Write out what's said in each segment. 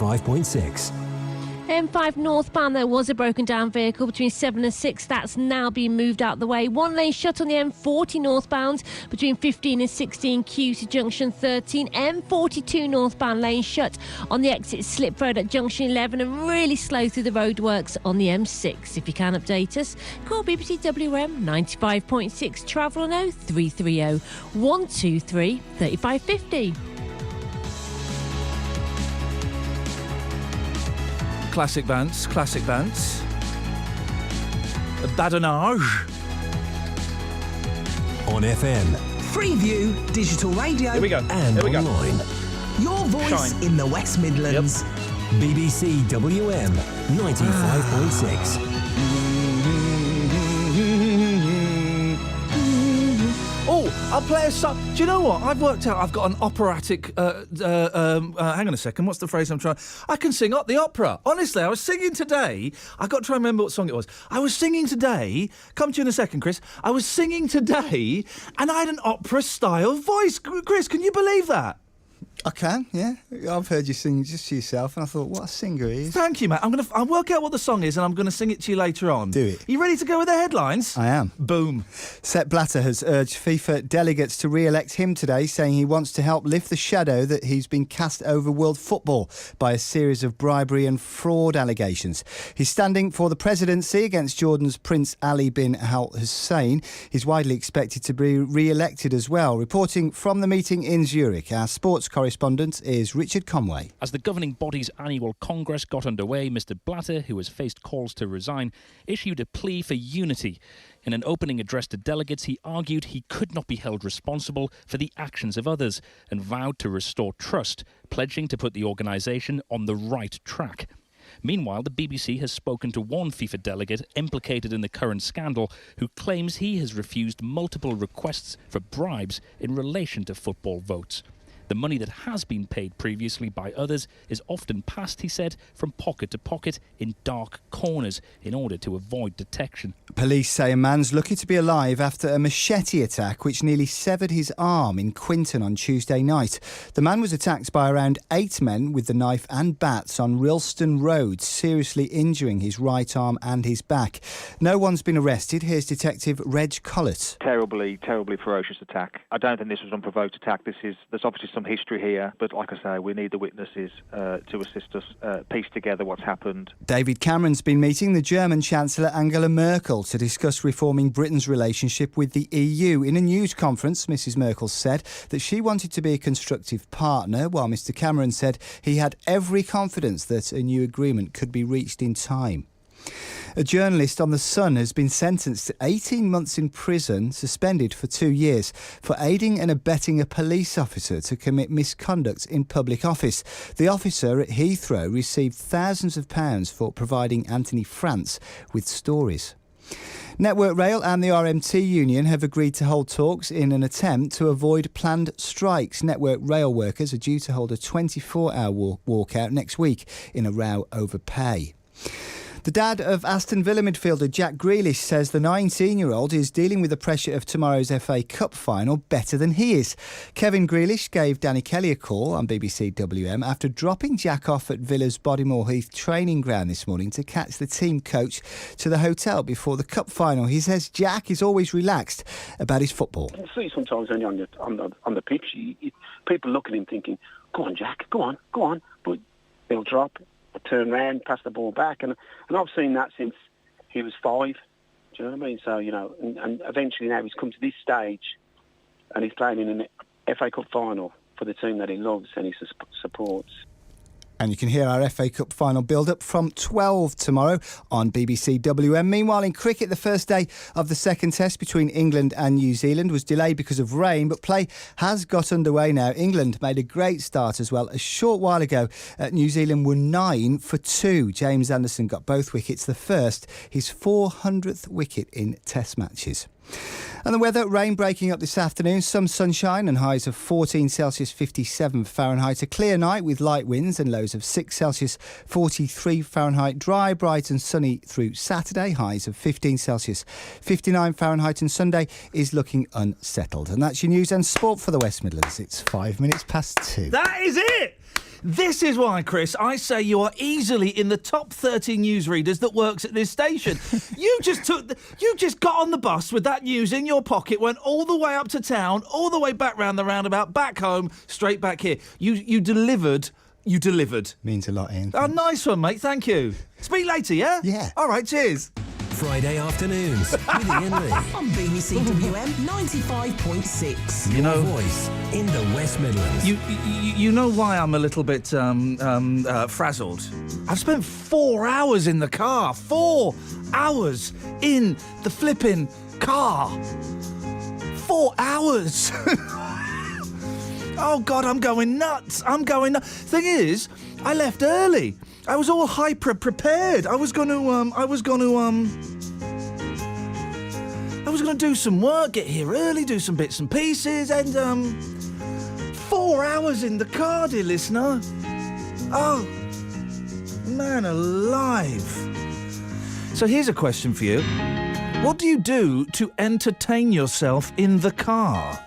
95.6. M5 northbound, there was a broken down vehicle between 7 and 6. That's now been moved out the way. One lane shut on the M40 northbound between 15 and 16 Q to junction 13. M42 northbound lane shut on the exit Slip Road at junction 11 and really slow through the roadworks on the M6. If you can update us, call BBC WM 95.6 travel on 0330 123 3550. Classic bands. Badinage. On FM. Freeview, digital radio. Here we go. And Here we online. Your voice Shine. in the West Midlands. BBC WM 95.6. Oh, I'll play a song. Do you know what? I've worked out I've got an operatic... hang on a second. What's the phrase I'm trying... I can sing up the opera. Honestly, I was singing today. I've got to try and remember what song it was. I was singing today... Come to you in a second, Chris. I was singing today and I had an opera-style voice. Chris, can you believe that? I can, yeah. I've heard you sing just to yourself, and I thought, what a singer he is. Thank you, mate. I'll work out what the song is, and I'm going to sing it to you later on. Do it. Are you ready to go with the headlines? I am. Boom. Sepp Blatter has urged FIFA delegates to re-elect him today, saying he wants to help lift the shadow that he's been cast over world football by a series of bribery and fraud allegations. He's standing for the presidency against Jordan's Prince Ali bin Al Hussein. He's widely expected to be re-elected as well. Reporting from the meeting in Zurich, our sports correspondent is Richard Conway. As the governing body's annual congress got underway, Mr Blatter, who has faced calls to resign, issued a plea for unity. In an opening address to delegates, he argued he could not be held responsible for the actions of others and vowed to restore trust, pledging to put the organisation on the right track. Meanwhile, the BBC has spoken to one FIFA delegate implicated in the current scandal who claims he has refused multiple requests for bribes in relation to football votes. The money that has been paid previously by others is often passed, he said, from pocket to pocket in dark corners in order to avoid detection. Police say a man's lucky to be alive after a machete attack which nearly severed his arm in Quinton on Tuesday night. The man was attacked by around 8 men with the knife and bats on Rilston Road, seriously injuring his right arm and his back. No one's been arrested. Here's Detective Reg Collett. Terribly ferocious attack. I don't think this was an unprovoked attack. There's obviously some history here, but like I say, we need the witnesses to assist us piece together what's happened. David Cameron's been meeting the German Chancellor Angela Merkel to discuss reforming Britain's relationship with the EU. In a news conference, Mrs Merkel said that she wanted to be a constructive partner, while Mr Cameron said he had every confidence that a new agreement could be reached in time. A journalist on The Sun has been sentenced to 18 months in prison, suspended for 2 years, for aiding and abetting a police officer to commit misconduct in public office. The officer at Heathrow received thousands of pounds for providing Anthony France with stories. Network Rail and the RMT union have agreed to hold talks in an attempt to avoid planned strikes. Network Rail workers are due to hold a 24-hour walkout next week in a row over pay. The dad of Aston Villa midfielder Jack Grealish says the 19-year-old is dealing with the pressure of tomorrow's FA Cup final better than he is. Kevin Grealish gave Danny Kelly a call on BBC WM after dropping Jack off at Villa's Bodymore Heath training ground this morning to catch the team coach to the hotel before the cup final. He says Jack is always relaxed about his football. You see sometimes when you're on the pitch, people look at him thinking, go on, Jack, go on. But he'll drop, turn round, pass the ball back. And I've seen that since he was 5. Do you know what I mean? So, and eventually now he's come to this stage and he's playing in an FA Cup final for the team that he loves and he supports. And you can hear our FA Cup final build-up from 12 tomorrow on BBC WM. Meanwhile, in cricket, the first day of the second test between England and New Zealand was delayed because of rain, but play has got underway now. England made a great start as well. A short while ago, New Zealand were 9 for 2. James Anderson got both wickets, the first, his 400th wicket in test matches. And the weather, rain breaking up this afternoon, some sunshine and highs of 14 Celsius 57 Fahrenheit. A clear night with light winds and lows of 6 Celsius 43 Fahrenheit. Dry, bright and sunny through Saturday, highs of 15 Celsius 59 Fahrenheit, and Sunday is looking unsettled. And that's your news and sport for the West Midlands. It's 5 minutes past 2. That is it! This is why, Chris, I say you are easily in the top 30 newsreaders that works at this station. You just got on the bus with that news in your pocket, went all the way up to town, all the way back round the roundabout, back home, straight back here. You delivered. You delivered. Means a lot, Ian. Oh, nice one, mate. Thank you. Speak later, yeah? Yeah. All right, cheers. Friday afternoons with Iain Lee. On BBC WM 95.6. Your voice in the West Midlands. You know why I'm a little bit frazzled? I've spent 4 hours in the car. 4 hours in the flipping car. 4 hours. Oh, God, I'm going nuts. Thing is, I left early. I was all hyper prepared. I was going to do some work, get here early, do some bits and pieces, and 4 hours in the car, dear listener. Oh, man alive. So here's a question for you. What do you do to entertain yourself in the car?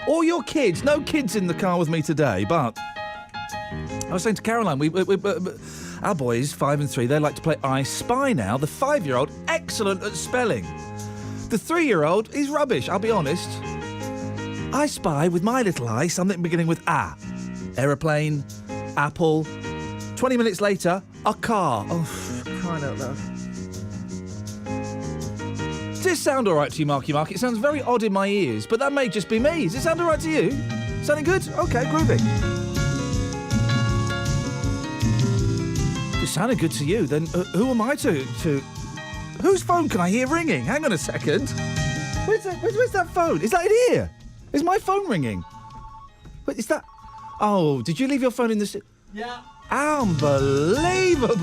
Or your kids? No kids in the car with me today, but I was saying to Caroline, our boys, 5 and 3, they like to play I Spy now. The 5-year-old, excellent at spelling. The 3-year-old is rubbish, I'll be honest. I spy with my little eye something beginning with A. Aeroplane, apple. 20 minutes later, a car. Oh, crying out loud. Does this sound all right to you, Marky Mark? It sounds very odd in my ears, but that may just be me. Does it sound all right to you? Sounding good? Okay, groovy. If it sounded good to you, then who am I to... Whose phone can I hear ringing? Hang on a second. Where's that phone? Is that in here? Is my phone ringing? Wait, is that... Oh, did you leave your phone in the... Yeah. Unbelievable!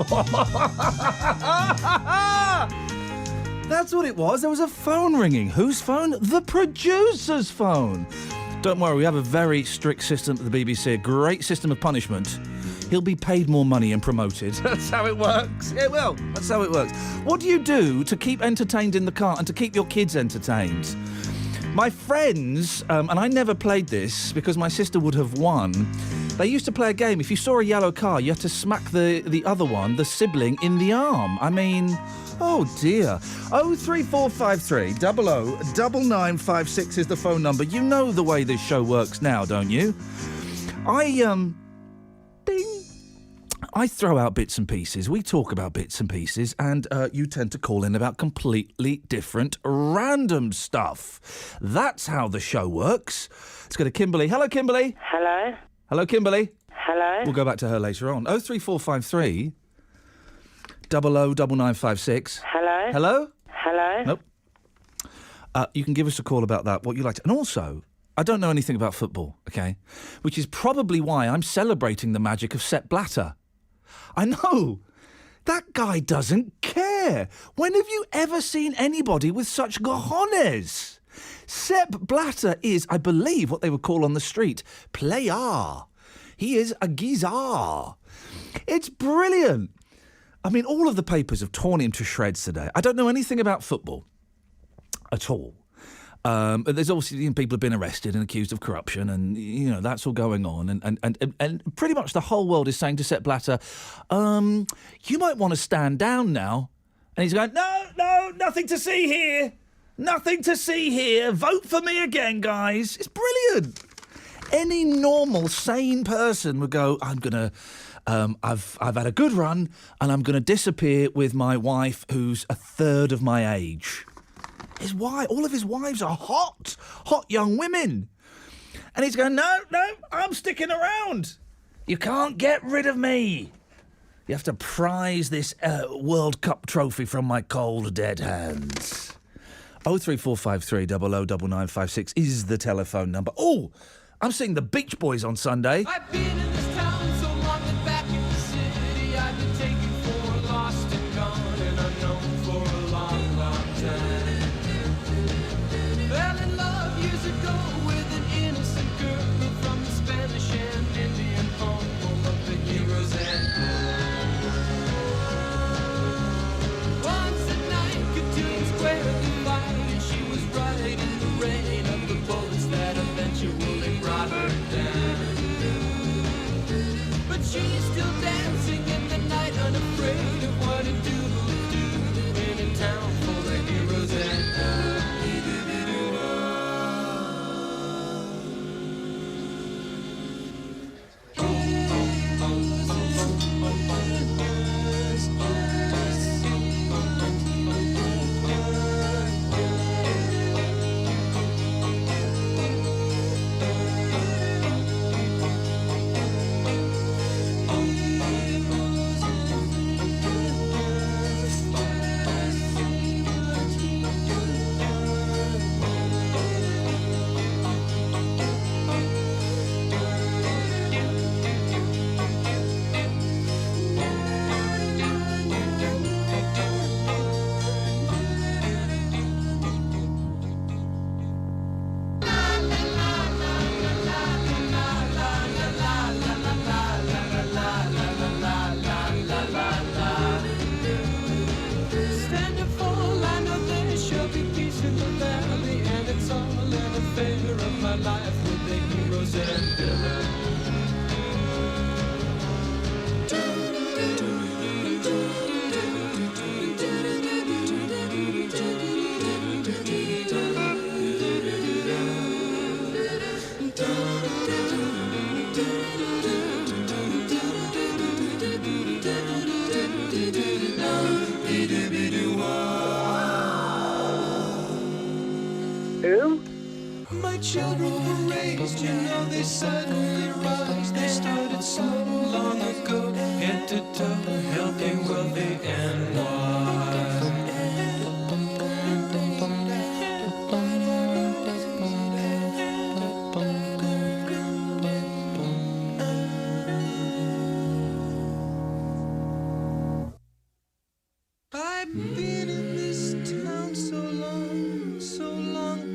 That's what it was. There was a phone ringing. Whose phone? The producer's phone. Don't worry, we have a very strict system at the BBC, a great system of punishment. He'll be paid more money and promoted. That's how it works. It will. That's how it works. What do you do to keep entertained in the car and to keep your kids entertained? My friends, and I never played this because my sister would have won, they used to play a game. If you saw a yellow car, you had to smack the other one, the sibling, in the arm. I mean... Oh, dear. 03453 009956 is the phone number. You know the way this show works now, don't you? Ding. I throw out bits and pieces. We talk about bits and pieces, and you tend to call in about completely different random stuff. That's how the show works. Let's go to Kimberly. Hello, Kimberly. Hello. Hello, Kimberly. Hello. We'll go back to her later on. 03453 009956. Hello. Hello? Hello. Nope. You can give us a call about that, what you like to... And also, I don't know anything about football, OK? Which is probably why I'm celebrating the magic of Sepp Blatter. I know. That guy doesn't care. When have you ever seen anybody with such cojones? Sepp Blatter is, I believe, what they would call on the street, player. He is a geezer. It's brilliant. I mean, all of the papers have torn him to shreds today. I don't know anything about football at all. But there's obviously people have been arrested and accused of corruption, and that's all going on. And pretty much the whole world is saying to Sepp Blatter, you might want to stand down now. And he's going, no, nothing to see here. Nothing to see here. Vote for me again, guys. It's brilliant. Any normal, sane person would go, I'm going to... I've had a good run, and I'm going to disappear with my wife, who's a third of my age. All of his wives are hot young women. And he's going, no, I'm sticking around. You can't get rid of me. You have to prize this World Cup trophy from my cold, dead hands. 03453 009956 is the telephone number. Oh, I'm seeing the Beach Boys on Sunday. I've been in this town so long that back in the city I've been taken for lost and gone and unknown for a long, long time. Fell in love years ago with an innocent girl from the Spanish and Indian home of the heroes and once at night, Cotillion Square at the light, and she was right in the rain of the bullets that eventually brought her down. our life with the heroes and villains. Who? My children were raised, you know they suddenly rise. They started so long ago, head to toe, healthy, wealthy, and wise. I've been in this town so long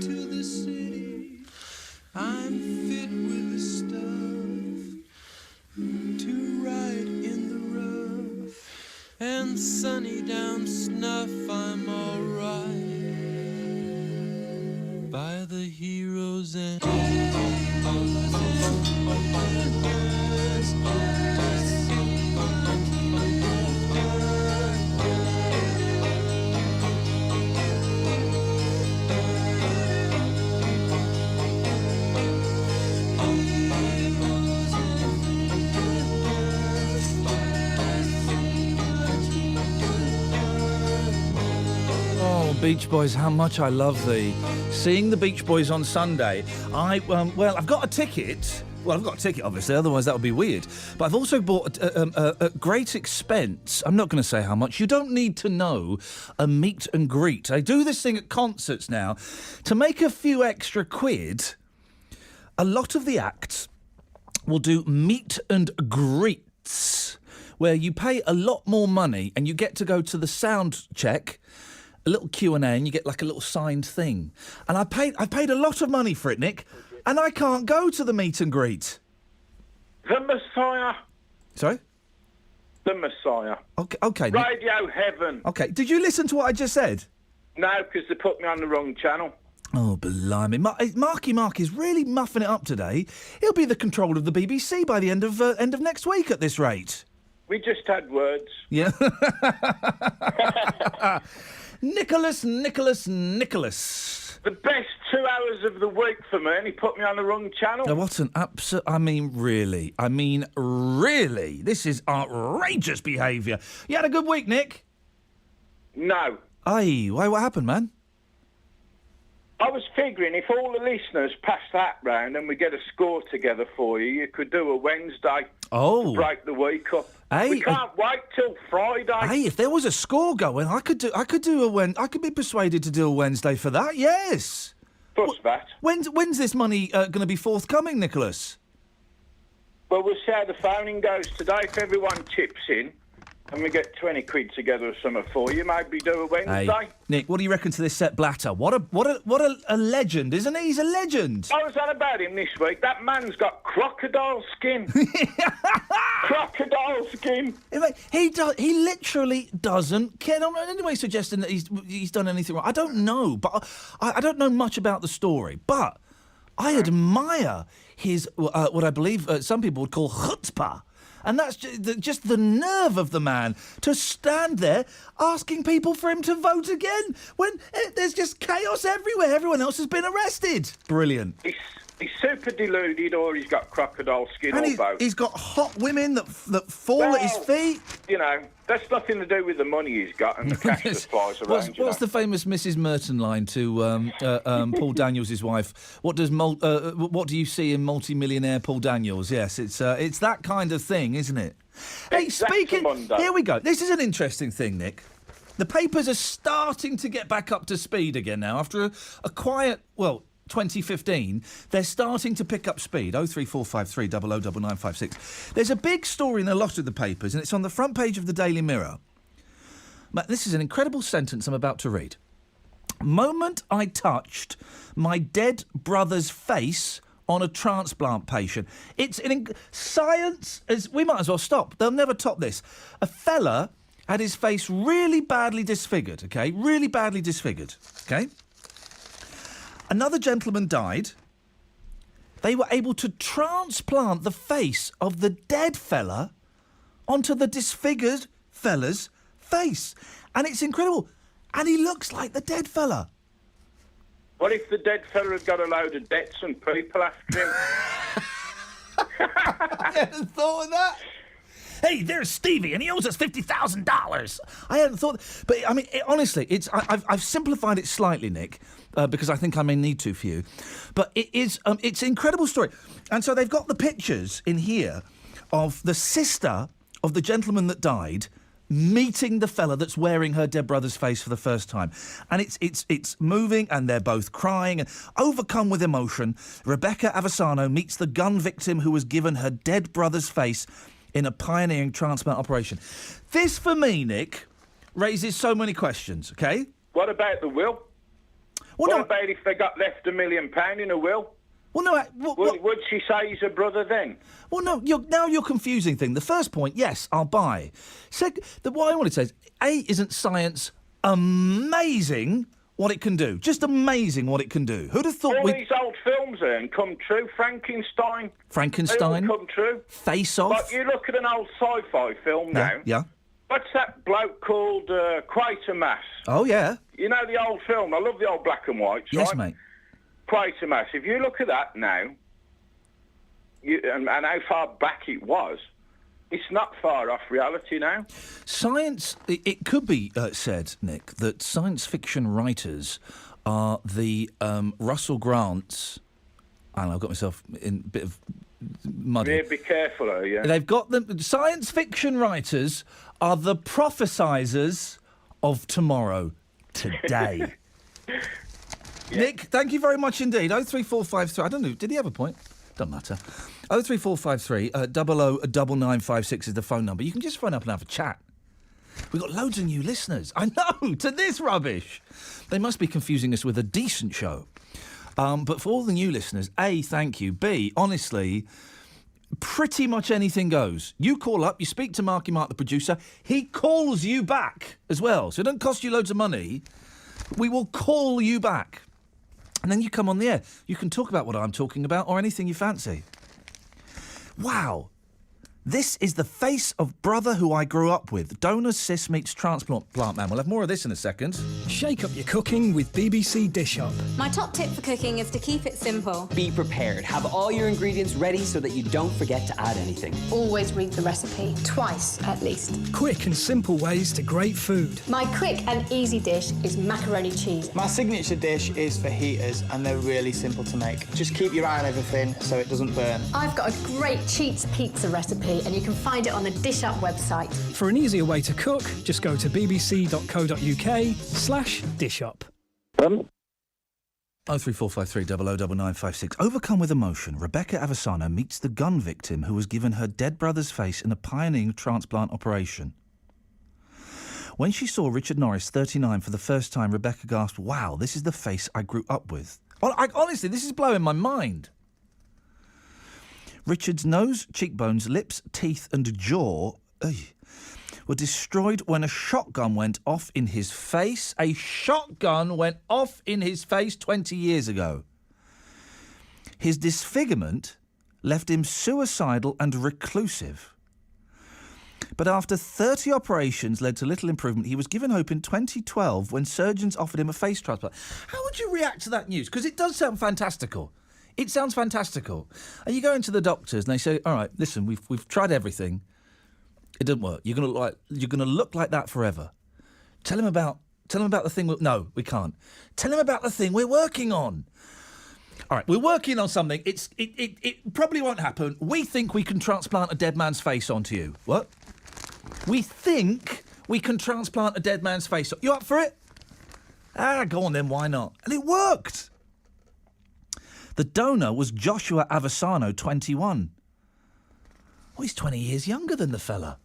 to the city. I'm fit with the stuff to ride in the rough. And sunny down snuff, I'm alright by the heroes and Beach Boys, how much I love thee. Seeing the Beach Boys on Sunday, well, I've got a ticket. Well, I've got a ticket, obviously, otherwise that would be weird. But I've also bought, at great expense, I'm not going to say how much, you don't need to know, a meet and greet. I do this thing at concerts now. To make a few extra quid, a lot of the acts will do meet and greets, where you pay a lot more money and you get to go to the sound check, a little Q&A, and you get like a little signed thing. And I've paid a lot of money for it, Nick, and I can't go to the meet and greet. The Messiah. Sorry? The Messiah. Okay. Nick. Radio Heaven. Okay, did you listen to what I just said? No, because they put me on the wrong channel. Oh, blimey. Marky Mark is really muffing it up today. He'll be the control of the BBC by the end of next week at this rate. We just had words. Yeah. Nicholas. The best 2 hours of the week for me, and he put me on the wrong channel. Now, what an absolute... I mean, really. This is outrageous behaviour. You had a good week, Nick? No. Aye, why, what happened, man? I was figuring if all the listeners pass that round and we get a score together for you, you could do a Wednesday to break the week up. Hey, we can't wait till Friday. Hey, if there was a score going, I could be persuaded to do a Wednesday for that. Yes. Plus that. When's this money going to be forthcoming, Nicholas? Well, we'll see how the phoning goes today. If everyone chips in and we get 20 quid together or something for you, maybe do a Wednesday. Hey, Nick, what do you reckon to this Sepp Blatter? What a legend, isn't he? He's a legend. I was on about him this week. That man's got crocodile skin. Crocodile skin. He literally doesn't care. I'm not in any way suggesting that he's done anything wrong. I don't know, but I don't know much about the story. But I admire his what I believe some people would call chutzpah. And that's just the nerve of the man to stand there asking people for him to vote again when there's just chaos everywhere. Everyone else has been arrested. Brilliant. He's super deluded, or he's got crocodile skin, and or both. He's got hot women that fall at his feet. You know, that's nothing to do with the money he's got and the cash that flies around. What's the famous Mrs. Merton line to Paul Daniels' wife? What do you see in multi-millionaire Paul Daniels? Yes, it's that kind of thing, isn't it? Hey, here we go. This is an interesting thing, Nick. The papers are starting to get back up to speed again now after a quiet, 2015, they're starting to pick up speed. 03453 009956. There's a big story in a lot of the papers, and it's on the front page of the Daily Mirror. This is an incredible sentence I'm about to read. Moment I touched my dead brother's face on a transplant patient. It's science. We might as well stop. They'll never top this. A fella had his face really badly disfigured, okay? Really badly disfigured, okay? Another gentleman died, they were able to transplant the face of the dead fella onto the disfigured fella's face. And it's incredible. And he looks like the dead fella. What if the dead fella had got a load of debts and people after him? I hadn't thought of that. Hey, there's Stevie, and he owes us $50,000. I hadn't thought... But, I mean, honestly, I've simplified it slightly, Nick, because I think I may need to for you. But it's an incredible story. And so they've got the pictures in here of the sister of the gentleman that died meeting the fella that's wearing her dead brother's face for the first time. And it's moving, and they're both crying. And overcome with emotion, Rebecca Avasano meets the gun victim who was given her dead brother's face in a pioneering transplant operation. This, for me, Nick, raises so many questions, OK? What about the will? What about if they got left £1 million in a will? Well, no... Would she say he's a brother then? Well, no, you're confusing things. The first point, yes, I'll buy. What I want to say is, A, isn't science amazing what it can do? Just amazing what it can do. Who'd have thought all these old films come true. Frankenstein. They all come true. Face Off. But you look at an old sci-fi film now. Yeah. What's that bloke called Quatermass? Oh, yeah. You know the old film? I love the old black and whites, yes, right? Mate. Quatermass. If you look at that now, and how far back it was, it's not far off reality now. Science, it could be said, Nick, that science fiction writers are the Russell Grants. And I've got myself in a bit of muddy. Yeah, be careful, yeah. They've got them. Science fiction writers are the prophesizers of tomorrow, today. Yeah. Nick, thank you very much indeed. 03453. I don't know. Did he have a point? Doesn't matter. 03453 009956 is the phone number. You can just phone up and have a chat. We've got loads of new listeners. I know, to this rubbish. They must be confusing us with a decent show. But for all the new listeners, A, thank you. B, honestly, pretty much anything goes. You call up, you speak to Marky Mark, the producer. He calls you back as well. So it doesn't cost you loads of money. We will call you back. And then you come on the air. You can talk about what I'm talking about or anything you fancy. Wow. This is the face of brother who I grew up with. Donor cis meets transplant man. We'll have more of this in a second. Shake up your cooking with BBC Dish Up. My top tip for cooking is to keep it simple. Be prepared. Have all your ingredients ready so that you don't forget to add anything. Always read the recipe, twice at least. Quick and simple ways to great food. My quick and easy dish is macaroni cheese. My signature dish is fajitas, and they're really simple to make. Just keep your eye on everything so it doesn't burn. I've got a great Cheats pizza recipe, and you can find it on the Dish Up website. For an easier way to cook, just go to bbc.co.uk/dishup. 03453 009956. Overcome with emotion, Rebecca Avasano meets the gun victim who was given her dead brother's face in a pioneering transplant operation. When she saw Richard Norris, 39, for the first time, Rebecca gasped, "Wow, this is the face I grew up with." Honestly, this is blowing my mind. Richard's nose, cheekbones, lips, teeth and jaw were destroyed when a shotgun went off in his face. A shotgun went off in his face 20 years ago. His disfigurement left him suicidal and reclusive. But after 30 operations led to little improvement, he was given hope in 2012 when surgeons offered him a face transplant. How would you react to that news? Because it does sound fantastical. It sounds fantastical. And you go into the doctors and they say, "All right, listen, we've tried everything. It didn't work. You're gonna look like that forever. Tell him about the thing. No, we can't. Tell him about the thing we're working on. All right, we're working on something. It probably won't happen. We think we can transplant a dead man's face onto you. What? We think we can transplant a dead man's face. You up for it? Go on then. Why not? And it worked. The donor was Joshua Avasano, 21. Well, he's 20 years younger than the fella.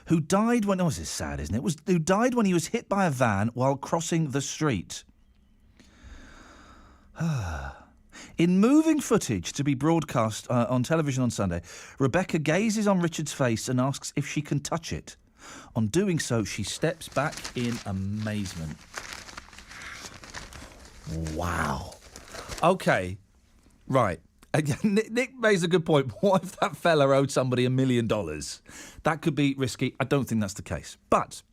Who died when... Oh, this is sad, isn't it? Who died when he was hit by a van while crossing the street. In moving footage to be broadcast on television on Sunday, Rebecca gazes on Richard's face and asks if she can touch it. On doing so, she steps back in amazement. Wow. OK, right. Nick makes a good point. What if that fella owed somebody $1 million? That could be risky. I don't think that's the case. But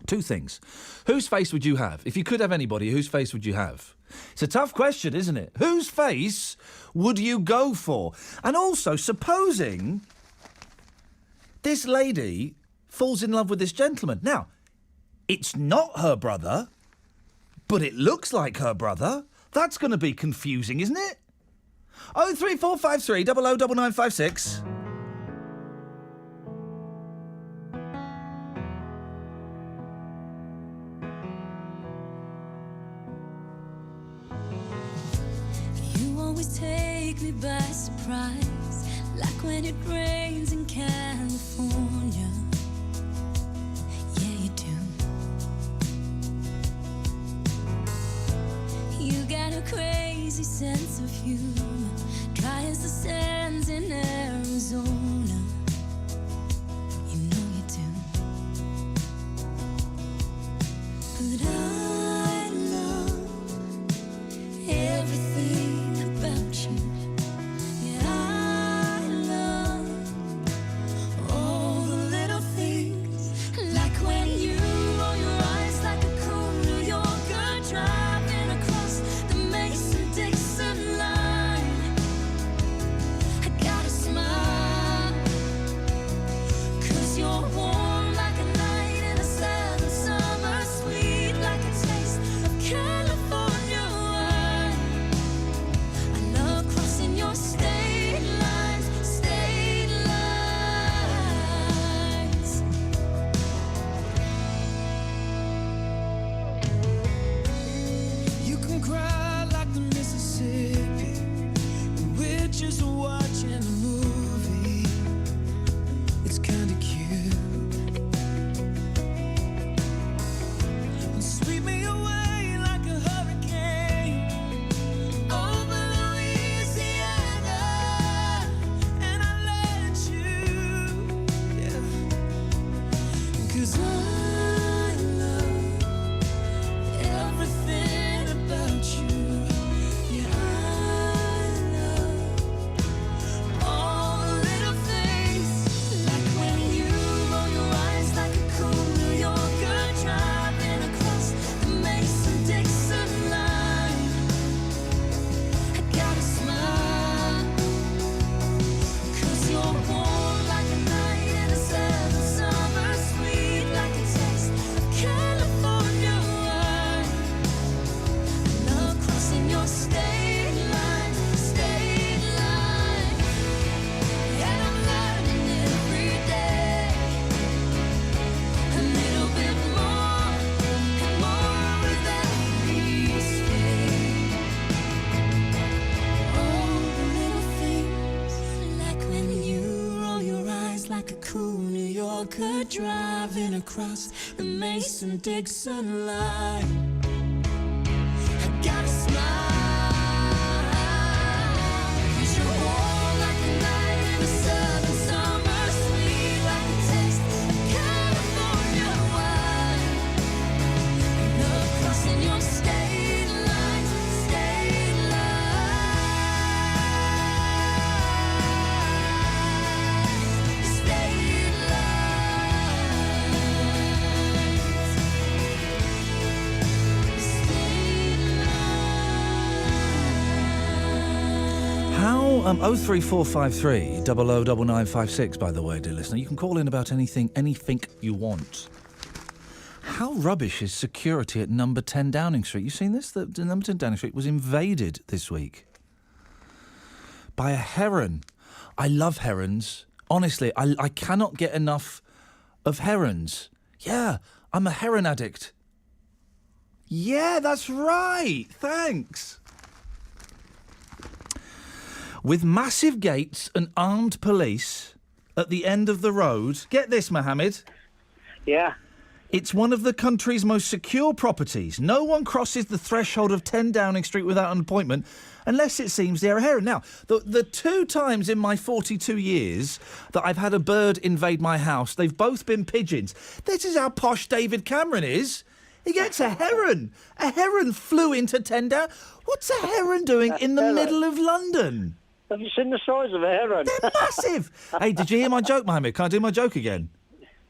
two things. Whose face would you have? If you could have anybody, whose face would you have? It's a tough question, isn't it? Whose face would you go for? And also, supposing this lady falls in love with this gentleman. Now, it's not her brother, but it looks like her brother. That's going to be confusing, isn't it? 03453 009956. You always take me by surprise, like when it rains in California. Yeah, you do. You got a crazy sense of humor, dry as the sands in Arizona. You know you do. But I love everything about you. Yeah, I love all the little things, like when you roll your eyes like a cool New Yorker driving across the Mason-Dixon line. I gotta smile, 'cause you're warm like a night in a southern summer, sweet like a taste of California wine. I love crossing your state lines, state lines. You can cry like the Mississippi, and we're just watching a movie. It's kinda cute. And sweep me away like a hurricane over Louisiana, and I let you, yeah. 'Cause I love everything about you. Yeah, I love all the little things, like when you roll your eyes like a cool New Yorker driving across the Mason-Dixon line. I gotta smile, 'cause you're warm like a night in a southern summer, sweet like a taste of California wine. I love crossing your state line, state line. And I'm learning every day a little bit more and more with every mistake. All the little things, like when you roll your eyes like a cool New Yorker driving across the Mason-Dixon line. I gotta smile, 'cause you're warm like a night in a southern summer, sweet like a taste of California wine. I love crossing your state lines, state lines, state How, 03453 009956, by the way, dear listener. You can call in about anything you want. How rubbish is security at number 10 Downing Street? You seen this? The number 10 Downing Street was invaded this week by a heron. I love herons. Honestly, I cannot get enough of herons. Yeah, I'm a heron addict. Yeah, that's right. Thanks. With massive gates and armed police at the end of the road. Get this, Mohammed. Yeah. It's one of the country's most secure properties. No one crosses the threshold of 10 Downing Street without an appointment, unless it seems they're a heron. Now, the two times in my 42 years that I've had a bird invade my house, they've both been pigeons. This is how posh David Cameron is. He gets a heron. A heron flew into 10 Downing. What's a heron doing in the middle of London? Have you seen the size of a heron? They're massive. Hey, did you hear my joke, Mohammed? Can I do my joke again?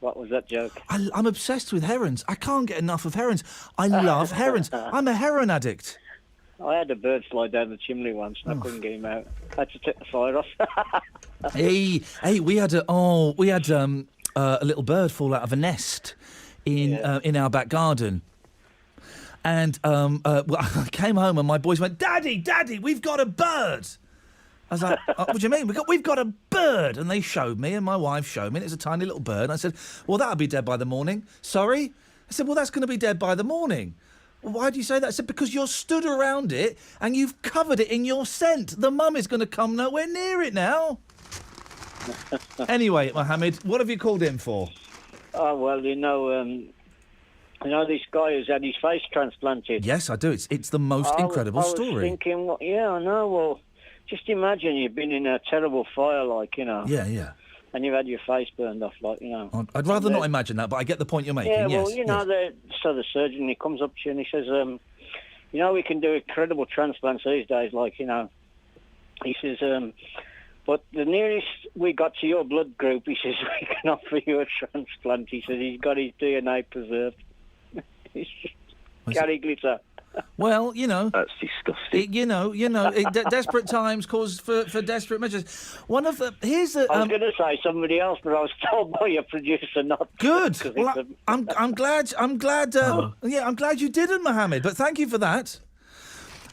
What was that joke? I'm obsessed with herons. I can't get enough of herons. I love herons. I'm a heron addict. I had a bird fly down the chimney once and I couldn't get him out. I had to take the fire off. Hey, we had a little bird fall out of a nest in our back garden. And I came home and my boys went, Daddy, we've got a bird. I was like, what do you mean? We've got a bird. And they showed me, and my wife showed me, and it's a tiny little bird. And I said, well, that'll be dead by the morning. Sorry? I said, well, that's going to be dead by the morning. Well, why do you say that? I said, because you're stood around it and you've covered it in your scent. The mum is going to come nowhere near it now. Anyway, Mohammed, what have you called in for? Oh, well, you know this guy who's had his face transplanted. Yes, I do. It's the most incredible story. I was thinking, I know, well... Just imagine you've been in a terrible fire, like, you know. Yeah. And you've had your face burned off, like, you know. I'd rather not imagine that, but I get the point you're making, yeah, yes. well, you know, the surgeon, he comes up to you and he says, you know, we can do incredible transplants these days, like, you know. He says, but the nearest we got to your blood group, he says, we can offer you a transplant. He says he's got his DNA preserved. Gary Glitter. Well, you know, that's disgusting. Desperate times cause for desperate measures. One of the I was going to say somebody else, but I was told by your producer not. Good. Well, I'm glad. I'm glad you didn't, Mohammed. But thank you for that.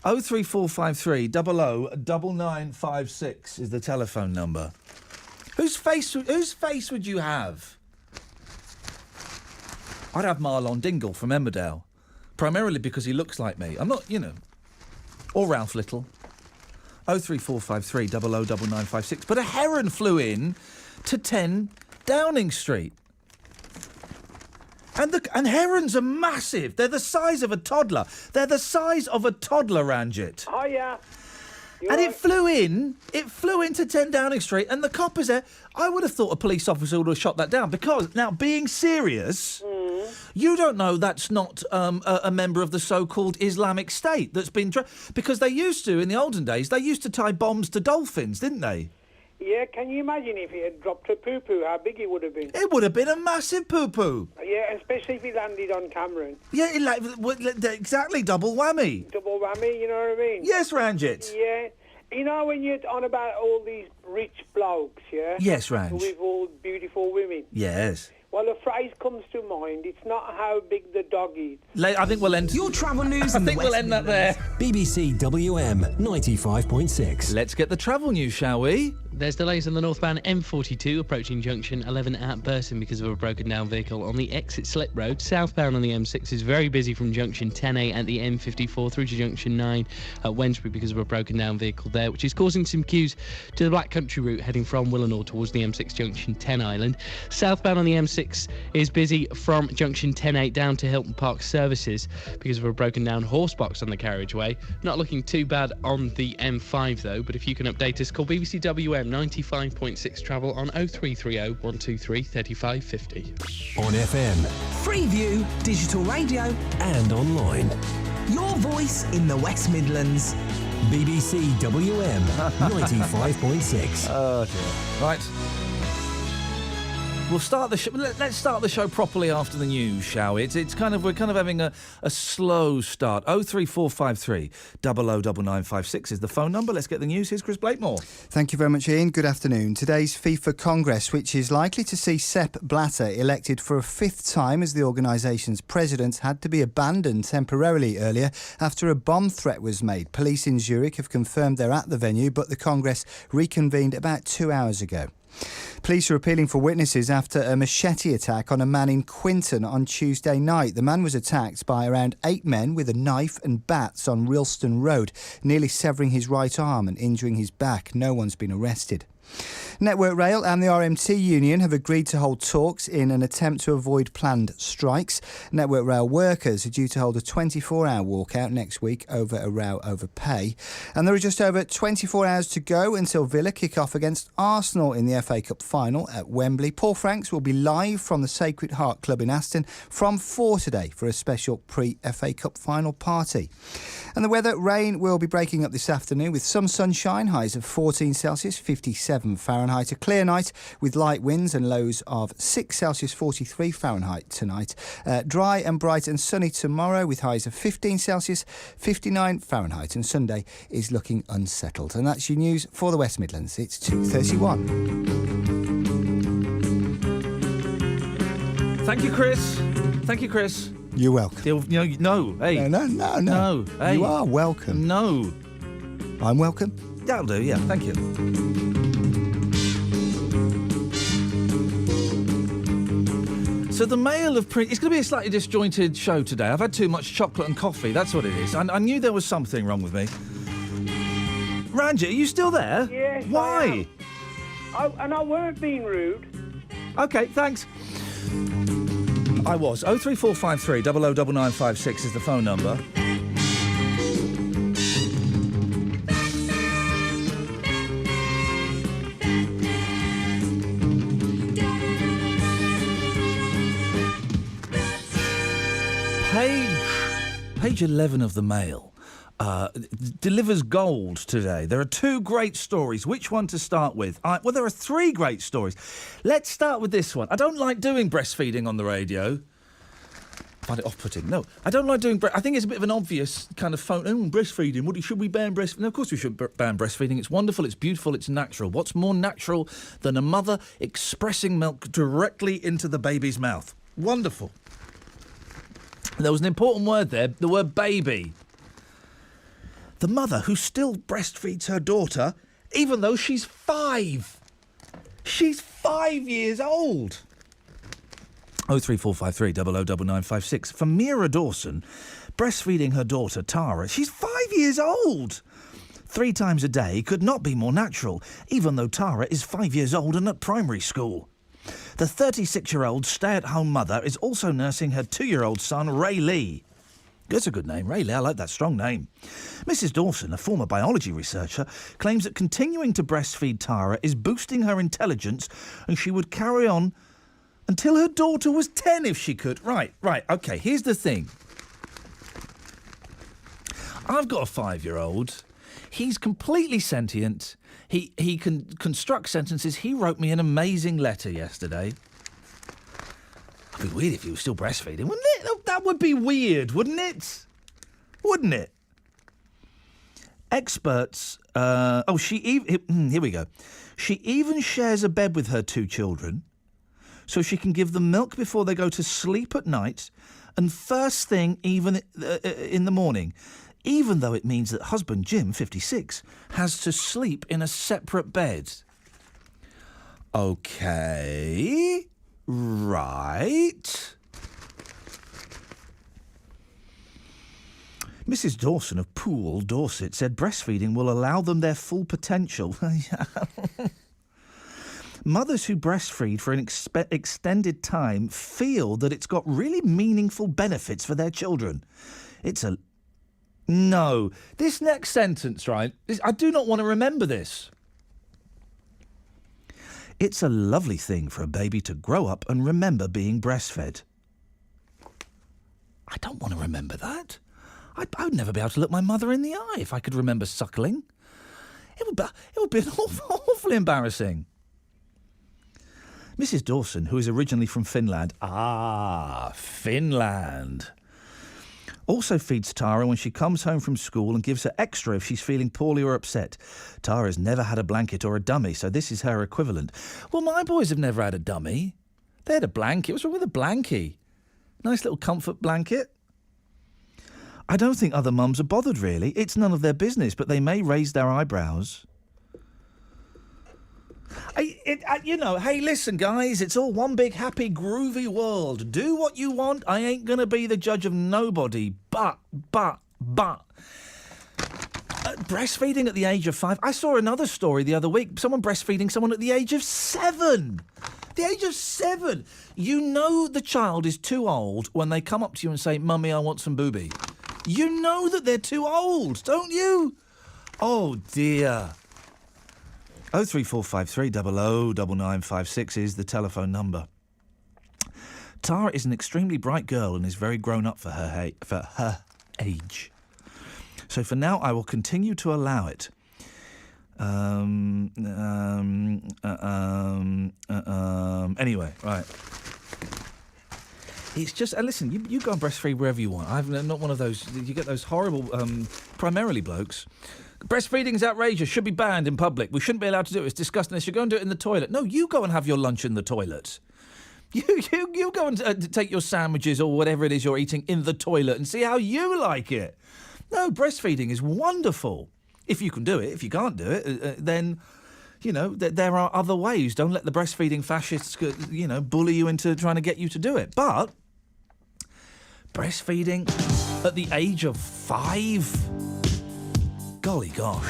03453 00 9956 is the telephone number. Whose face would you have? I'd have Marlon Dingle from Emmerdale. Primarily because he looks like me. I'm not, or Ralph Little. 03453 00 9956. But a heron flew in to 10 Downing Street. And herons are massive. They're the size of a toddler. Ranjit. Oh, yeah. And it flew into 10 Downing Street, and the cop is there. I would have thought a police officer would have shot that down, because, now, being serious, you don't know that's not a member of the so-called Islamic State that's been... because they used to, in the olden days, they used to tie bombs to dolphins, didn't they? Yeah, can you imagine if he had dropped a poo-poo, how big it would have been? It would have been a massive poo-poo. Yeah, especially if he landed on Cameron. Yeah, exactly, double whammy. Double whammy, you know what I mean? Yes, Ranjit. Yeah. You know when you're on about all these rich blokes, yeah? Yes, Ranj. With all beautiful women. Yes. Well, a phrase comes to mind. It's not how big the dog is. I think we'll end... Your travel news I think we'll end that there. BBC WM 95.6. Let's get the travel news, shall we? There's delays on the northbound M42 approaching junction 11 at Burton because of a broken down vehicle on the exit slip road. Southbound on the M6 is very busy from junction 10A at the M54 through to junction 9 at Wednesbury because of a broken down vehicle there, which is causing some queues to the Black Country route heading from Willenhall towards the M6 junction 10 Island. Southbound on the M6 is busy from junction 10A down to Hilton Park Services because of a broken down horse box on the carriageway. Not looking too bad on the M5 though, but if you can update us, call BBC WM 95.6 travel on 0330 123 3550. On FM. Freeview, digital radio, and online. Your voice in the West Midlands. BBC WM 95.6. Oh dear. Right. We'll start the show. Let's start the show properly after the news, shall we? We're kind of having a slow start. 03453 00 9956 is the phone number. Let's get the news. Here's Chris Blakemore. Thank you very much, Iain. Good afternoon. Today's FIFA Congress, which is likely to see Sepp Blatter elected for a fifth time as the organisation's president, had to be abandoned temporarily earlier after a bomb threat was made. Police in Zurich have confirmed they're at the venue, but the Congress reconvened about 2 hours ago. Police are appealing for witnesses after a machete attack on a man in Quinton on Tuesday night. The man was attacked by around 8 men with a knife and bats on Rilston Road, nearly severing his right arm and injuring his back. No one's been arrested. Network Rail and the RMT union have agreed to hold talks in an attempt to avoid planned strikes. Network Rail workers are due to hold a 24-hour walkout next week over a row over pay. And there are just over 24 hours to go until Villa kick off against Arsenal in the FA Cup final at Wembley. Paul Franks will be live from the Sacred Heart Club in Aston from 4 today for a special pre-FA Cup final party. And the weather, rain will be breaking up this afternoon with some sunshine, highs of 14 Celsius, 57 Fahrenheit. A clear night with light winds and lows of 6 Celsius, 43 Fahrenheit tonight. Dry and bright and sunny tomorrow with highs of 15 Celsius, 59 Fahrenheit. And Sunday is looking unsettled. And that's your news for the West Midlands. It's 2:31. Thank you, Chris. Thank you, Chris. You're welcome. No, hey. No. Hey. You are welcome. No. I'm welcome? That'll do, yeah. Thank you. So the Mail of Prince... It's going to be a slightly disjointed show today. I've had too much chocolate and coffee. That's what it is. I knew there was something wrong with me. Ranjit, are you still there? Yes, Why? And I weren't being rude. OK, thanks. I was. 03453 009956 is the phone number. Page 11 of the Mail delivers gold today. There are 2 great stories. Which one to start with? Well, there are 3 great stories. Let's start with this one. I don't like doing breastfeeding on the radio. I find it off-putting. No, I don't like doing... I think it's a bit of an obvious kind of phone... breastfeeding. Should we ban breastfeeding? No, of course we should ban breastfeeding. It's wonderful, it's beautiful, it's natural. What's more natural than a mother expressing milk directly into the baby's mouth? Wonderful. There was an important word there, the word baby. The mother who still breastfeeds her daughter, even though she's 5. She's 5 years old. 03453 009956. For Mira Dawson, breastfeeding her daughter Tara, she's 5 years old. 3 times a day could not be more natural, even though Tara is 5 years old and at primary school. The 36-year-old stay-at-home mother is also nursing her 2-year-old son, Ray Lee. That's a good name, Ray Lee. I like that strong name. Mrs. Dawson, a former biology researcher, claims that continuing to breastfeed Tara is boosting her intelligence and she would carry on until her daughter was 10 if she could. Right, OK, here's the thing. I've got a 5-year-old. He's completely sentient. He can construct sentences. He wrote me an amazing letter yesterday. It'd be weird if he was still breastfeeding, wouldn't it? That would be weird, wouldn't it? Wouldn't it? Experts... here we go. She even shares a bed with her 2 children so she can give them milk before they go to sleep at night and first thing even in the morning, even though it means that husband Jim, 56, has to sleep in a separate bed. OK... Right. Mrs. Dawson of Poole, Dorset, said breastfeeding will allow them their full potential. Mothers who breastfeed for an extended time feel that it's got really meaningful benefits for their children. No. This next sentence, right? I do not want to remember this. It's a lovely thing for a baby to grow up and remember being breastfed. I don't want to remember that. I would never be able to look my mother in the eye if I could remember suckling. It would be awfully embarrassing. Mrs. Dawson, who is originally from Finland... Finland... also feeds Tara when she comes home from school and gives her extra if she's feeling poorly or upset. Tara's never had a blanket or a dummy, so this is her equivalent. Well, my boys have never had a dummy. They had a blanket. What's wrong with a blankie? Nice little comfort blanket. I don't think other mums are bothered, really. It's none of their business, but they may raise their eyebrows. Hey, listen, guys, it's all one big happy, groovy world. Do what you want. I ain't going to be the judge of nobody. But. Breastfeeding at the age of 5. I saw another story the other week. Someone breastfeeding someone at the age of 7. The age of 7. You know the child is too old when they come up to you and say, "Mummy, I want some booby." You know that they're too old, don't you? Oh, dear. 03453 00 9956 is the telephone number. Tara is an extremely bright girl and is very grown up for her age. So for now, I will continue to allow it. Anyway, right. It's just, listen, you go and breastfeed wherever you want. I'm not one of those, you get those horrible, primarily blokes. Breastfeeding is outrageous, should be banned in public. We shouldn't be allowed to do it, it's disgusting. They should go and do it in the toilet. No, you go and have your lunch in the toilet. You go and take your sandwiches or whatever it is you're eating in the toilet and see how you like it. No, breastfeeding is wonderful. If you can do it. If you can't do it, then, you know, there are other ways. Don't let the breastfeeding fascists, you know, bully you into trying to get you to do it. But breastfeeding at the age of 5? Golly gosh.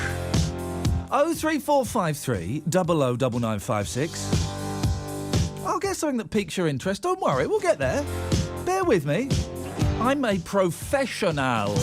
03453 00 9956. I'll get something that piques your interest. Don't worry, we'll get there. Bear with me. I'm a professional.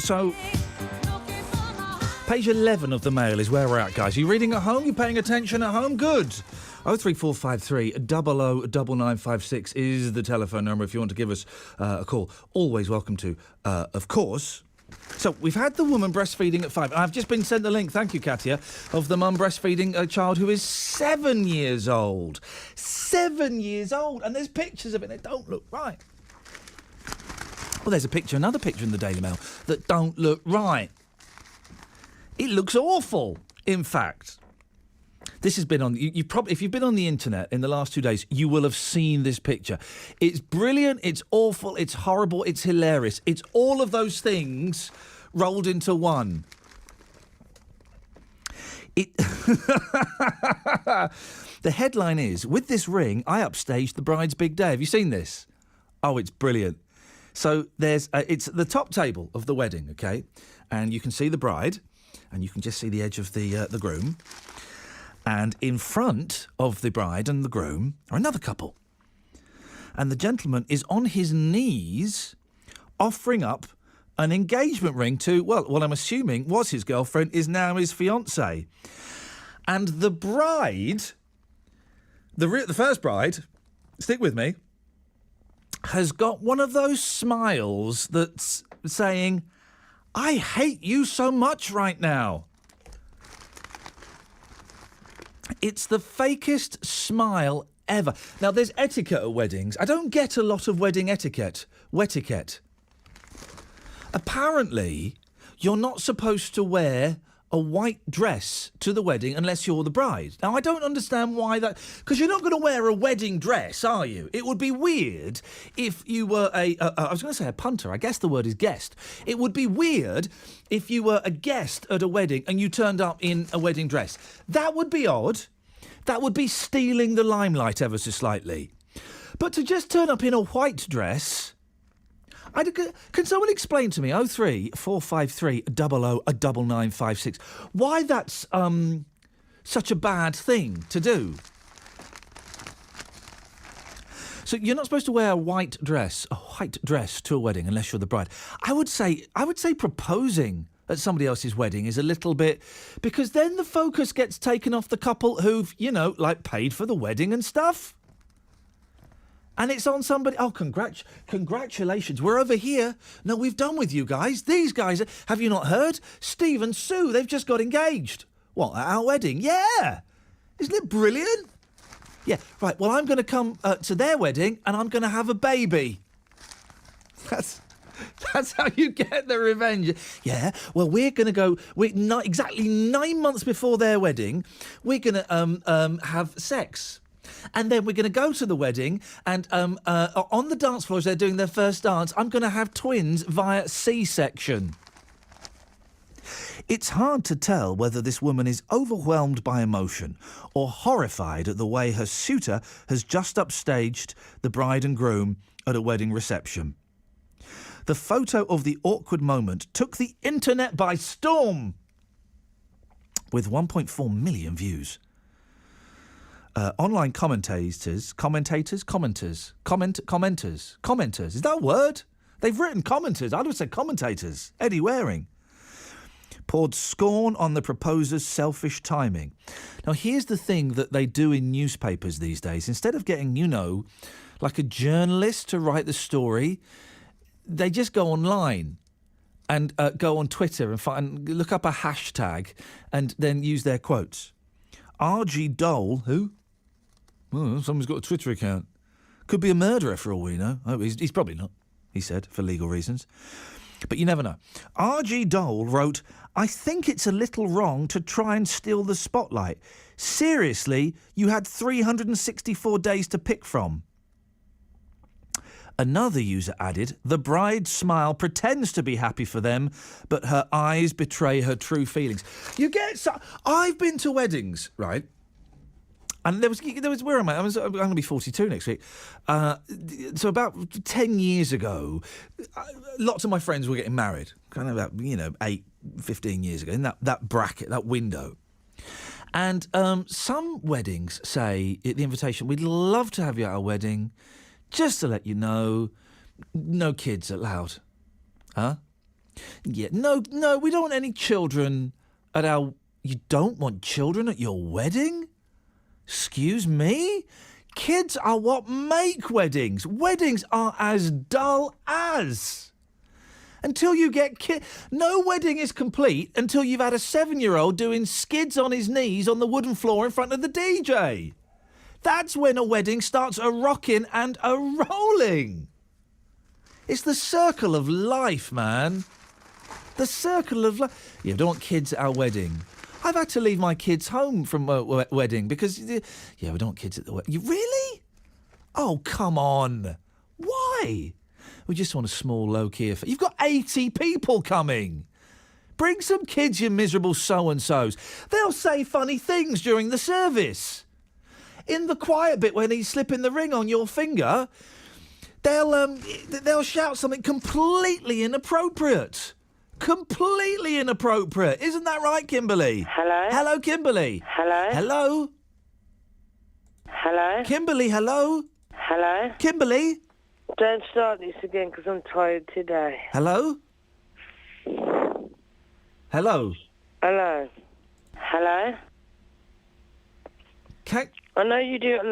So, page 11 of the Mail is where we're at, guys. Are you reading at home? You paying attention at home? Good. 03453 00 9956 is the telephone number if you want to give us a call. Always welcome to, of course. So, we've had the woman breastfeeding at 5. I've just been sent the link, thank you, Katia, of the mum breastfeeding a child who is 7 years old. 7 years old! And there's pictures of it, they don't look right. Well, there's another picture in the Daily Mail that don't look right. It looks awful, in fact. This has been on... You probably, if you've been on the internet in the last 2 days, you will have seen this picture. It's brilliant, it's awful, it's horrible, it's hilarious. It's all of those things rolled into one. The headline is, with this ring, I upstaged the bride's big day. Have you seen this? Oh, it's brilliant. So there's... it's the top table of the wedding, OK? And you can see the bride, and you can just see the edge of the groom. And in front of the bride and the groom are another couple. And the gentleman is on his knees offering up an engagement ring to, well, what I'm assuming was his girlfriend, is now his fiancée. And the bride, the first bride, stick with me, has got one of those smiles that's saying, I hate you so much right now. It's the fakest smile ever. Now, there's etiquette at weddings. I don't get a lot of wedding etiquette. Wetiquette. Apparently, you're not supposed to wear a white dress to the wedding unless you're the bride. Now, I don't understand why that... Because you're not going to wear a wedding dress, are you? It would be weird if you were I was going to say a punter. I guess the word is guest. It would be weird if you were a guest at a wedding and you turned up in a wedding dress. That would be odd. That would be stealing the limelight ever so slightly. But to just turn up in a white dress... Can someone explain to me, 03453 00 9956, why that's such a bad thing to do? So you're not supposed to wear a white dress to a wedding unless you're the bride. I would say proposing at somebody else's wedding is a little bit... Because then the focus gets taken off the couple who've, paid for the wedding and stuff. And it's on somebody... Oh, congratulations. We're over here. No, we've done with you guys. These guys... Have you not heard? Steve and Sue, they've just got engaged. What, at our wedding? Yeah. Isn't it brilliant? Yeah, right. Well, I'm going to come to their wedding and I'm going to have a baby. That's how you get the revenge. Yeah, well, we're going to go... exactly 9 months before their wedding, we're going to have sex. And then we're going to go to the wedding and on the dance floor as they're doing their first dance, I'm going to have twins via C-section. It's hard to tell whether this woman is overwhelmed by emotion or horrified at the way her suitor has just upstaged the bride and groom at a wedding reception. The photo of the awkward moment took the internet by storm, with 1.4 million views. Online commenters. Is that a word? They've written commenters. I'd have said commentators. Eddie Waring poured scorn on the proposer's selfish timing. Now, here's the thing that they do in newspapers these days. Instead of getting, like a journalist to write the story, they just go online and go on Twitter and look up a hashtag and then use their quotes. R.G. Dole, who? Oh, someone's got a Twitter account. Could be a murderer for all we know. Oh, he's probably not, he said, for legal reasons. But you never know. R.G. Dole wrote, I think it's a little wrong to try and steal the spotlight. Seriously, you had 364 days to pick from. Another user added, the bride's smile pretends to be happy for them, but her eyes betray her true feelings. I've been to weddings, right? And there was where am I? I'm going to be 42 next week. So about 10 years ago, lots of my friends were getting married, kind of about, 8, 15 years ago, in that bracket, that window. And some weddings say at the invitation, we'd love to have you at our wedding, just to let you know, no kids allowed. Huh? Yeah, no, we don't want any children at our... You don't want children at your wedding? Excuse me? Kids are what make weddings. Weddings are as dull as. Until you get no wedding is complete until you've had a 7-year-old doing skids on his knees on the wooden floor in front of the DJ. That's when a wedding starts a rocking and a rolling. It's the circle of life, man. The circle of life. You don't want kids at our wedding. I've had to leave my kids home from a wedding because... we don't want kids at the wedding. You really? Oh, come on. Why? We just want a small, low-key affair. You've got 80 people coming. Bring some kids, you miserable so-and-sos. They'll say funny things during the service. In the quiet bit when he's slipping the ring on your finger, they'll shout something completely inappropriate. Completely inappropriate. Isn't that right, Kimberly? Hello? Hello, Kimberly. Hello? Hello? Hello? Kimberly, hello? Hello? Kimberly? Don't start this again because I'm tired today. Hello? Hello? Hello? Hello? I know you do it on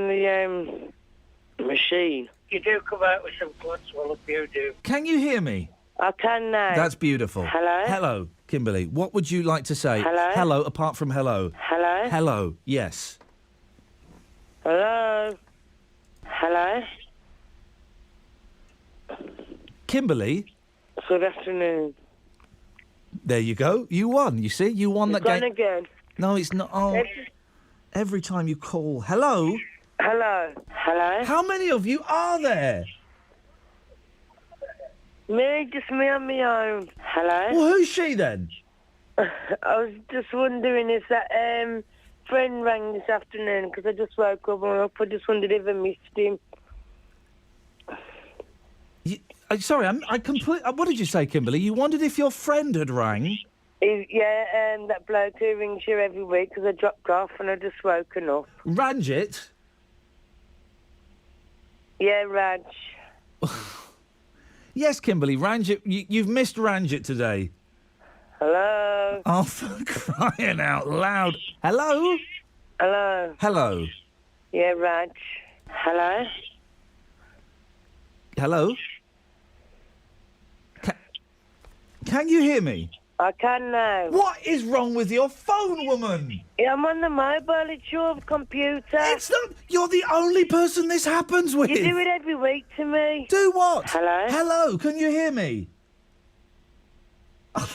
the machine. You do come out with some guts, well, if you do. Can you hear me? I can now. That's beautiful. Hello? Hello, Kimberly. What would you like to say? Hello? Hello, apart from hello. Hello? Hello, yes. Hello? Hello? Kimberly? Good afternoon. There you go. You won, you see? You won that Gone game. again. No, it's not. Oh, every time you call. Hello? Hello? Hello? How many of you are there? Me, just me on my own. Hello? Well, who's she then? I was just wondering if that friend rang this afternoon because I just woke up. I just wondered if I missed him. Sorry, I completely... What did you say, Kimberly? You wondered if your friend had rang? Yeah, that bloke who rings you every week because I dropped off and I just woken up. Ranjit? Yeah, Raj. Yes, Kimberly, Ranjit... You've missed Ranjit today. Hello? Oh, for crying out loud. Hello? Hello? Hello? Yeah, Raj. Hello? Hello? Can you hear me? I can now. What is wrong with your phone, woman? Yeah, I'm on the mobile. It's your computer. It's not... You're the only person this happens with. You do it every week to me. Do what? Hello? Hello, can you hear me? I'm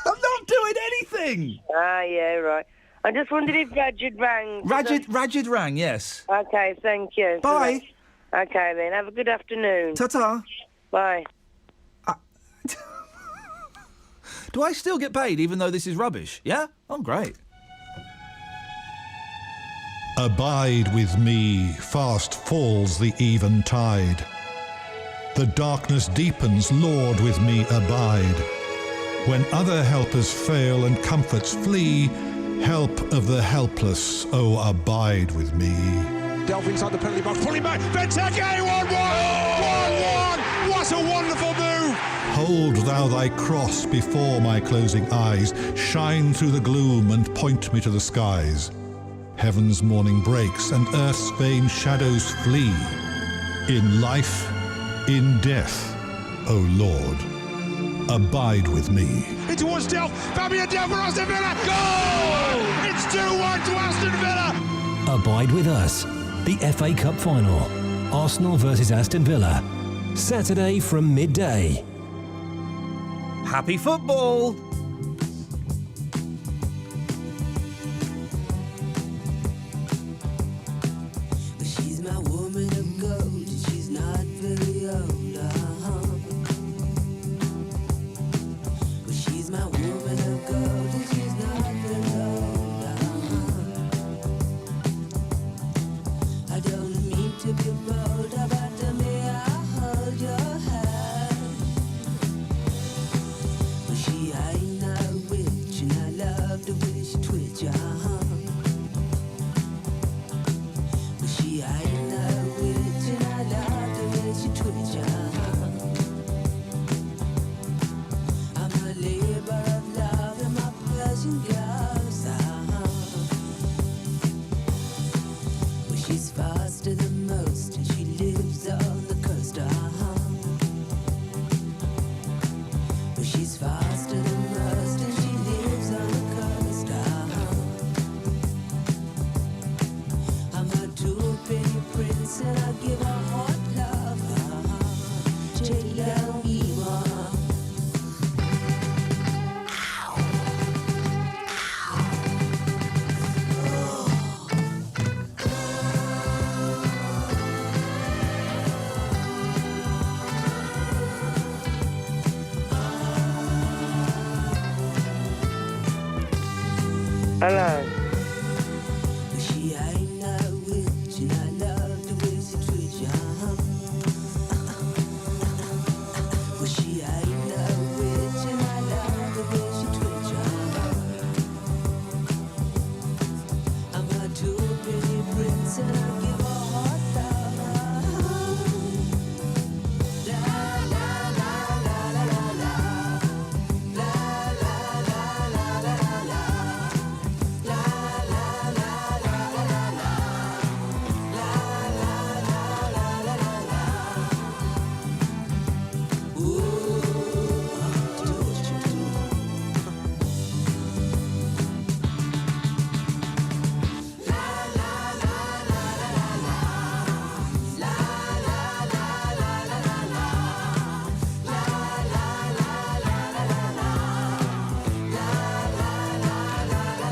not doing anything. Ah, yeah, right. I just wondered if Rajid rang. Rajid rang, yes. Okay, thank you. Bye. Okay, then. Have a good afternoon. Ta-ta. Bye. Do I still get paid even though this is rubbish? Yeah? Oh, great. Abide with me, fast falls the even tide. The darkness deepens, Lord, with me abide. When other helpers fail and comforts flee, help of the helpless, oh, abide with me. Delve inside the penalty box, pulling back, Benteke, 1-1! 1-1! What a wonderful move! Hold thou thy cross before my closing eyes, shine through the gloom and point me to the skies. Heaven's morning breaks and earth's vain shadows flee. In life, in death, O Lord, abide with me. It towards Delph, Fabian Delph for Aston Villa, goal! It's 2-1 to Aston Villa! Abide with us. The FA Cup final. Arsenal versus Aston Villa. Saturday from midday. Happy football! She's my woman of gold, she's not very old, But she's my woman of gold, and she's not very old, I don't mean to be bold, but may I hold your hand? But she ain't no witch, and I love the way she twitch, But she ain't no witch, and I love the way she twitch, I'm a labor of love, and my passion goes, Well, she's faster than most, and she lives on the coast, But she's faster than most, and she lives on the coast, I'm a two-penny prince, and I give her hot love, Take down Eva. Hello. She ain't no witch, and I love the way she treats you. Well, she ain't no witch, and I love the way she treats you. I'm her too pretty prince, and I give her heart love. La la la la la la la. La la la la la la la. La la la la la la la. La la la la la la la. Ooh, do what you do. La la la la la la la. La la la la la la la. La la la la la la la. La la la la la la la.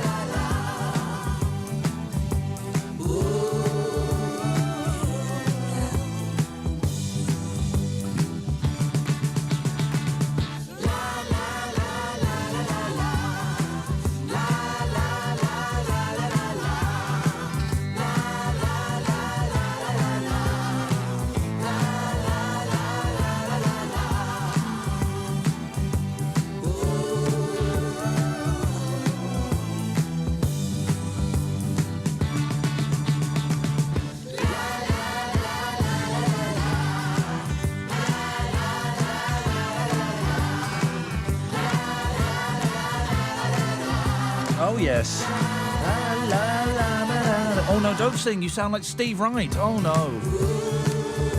Oh, yes. La, la, la, la, la. Oh, no, don't sing. You sound like Steve Wright. Oh, no.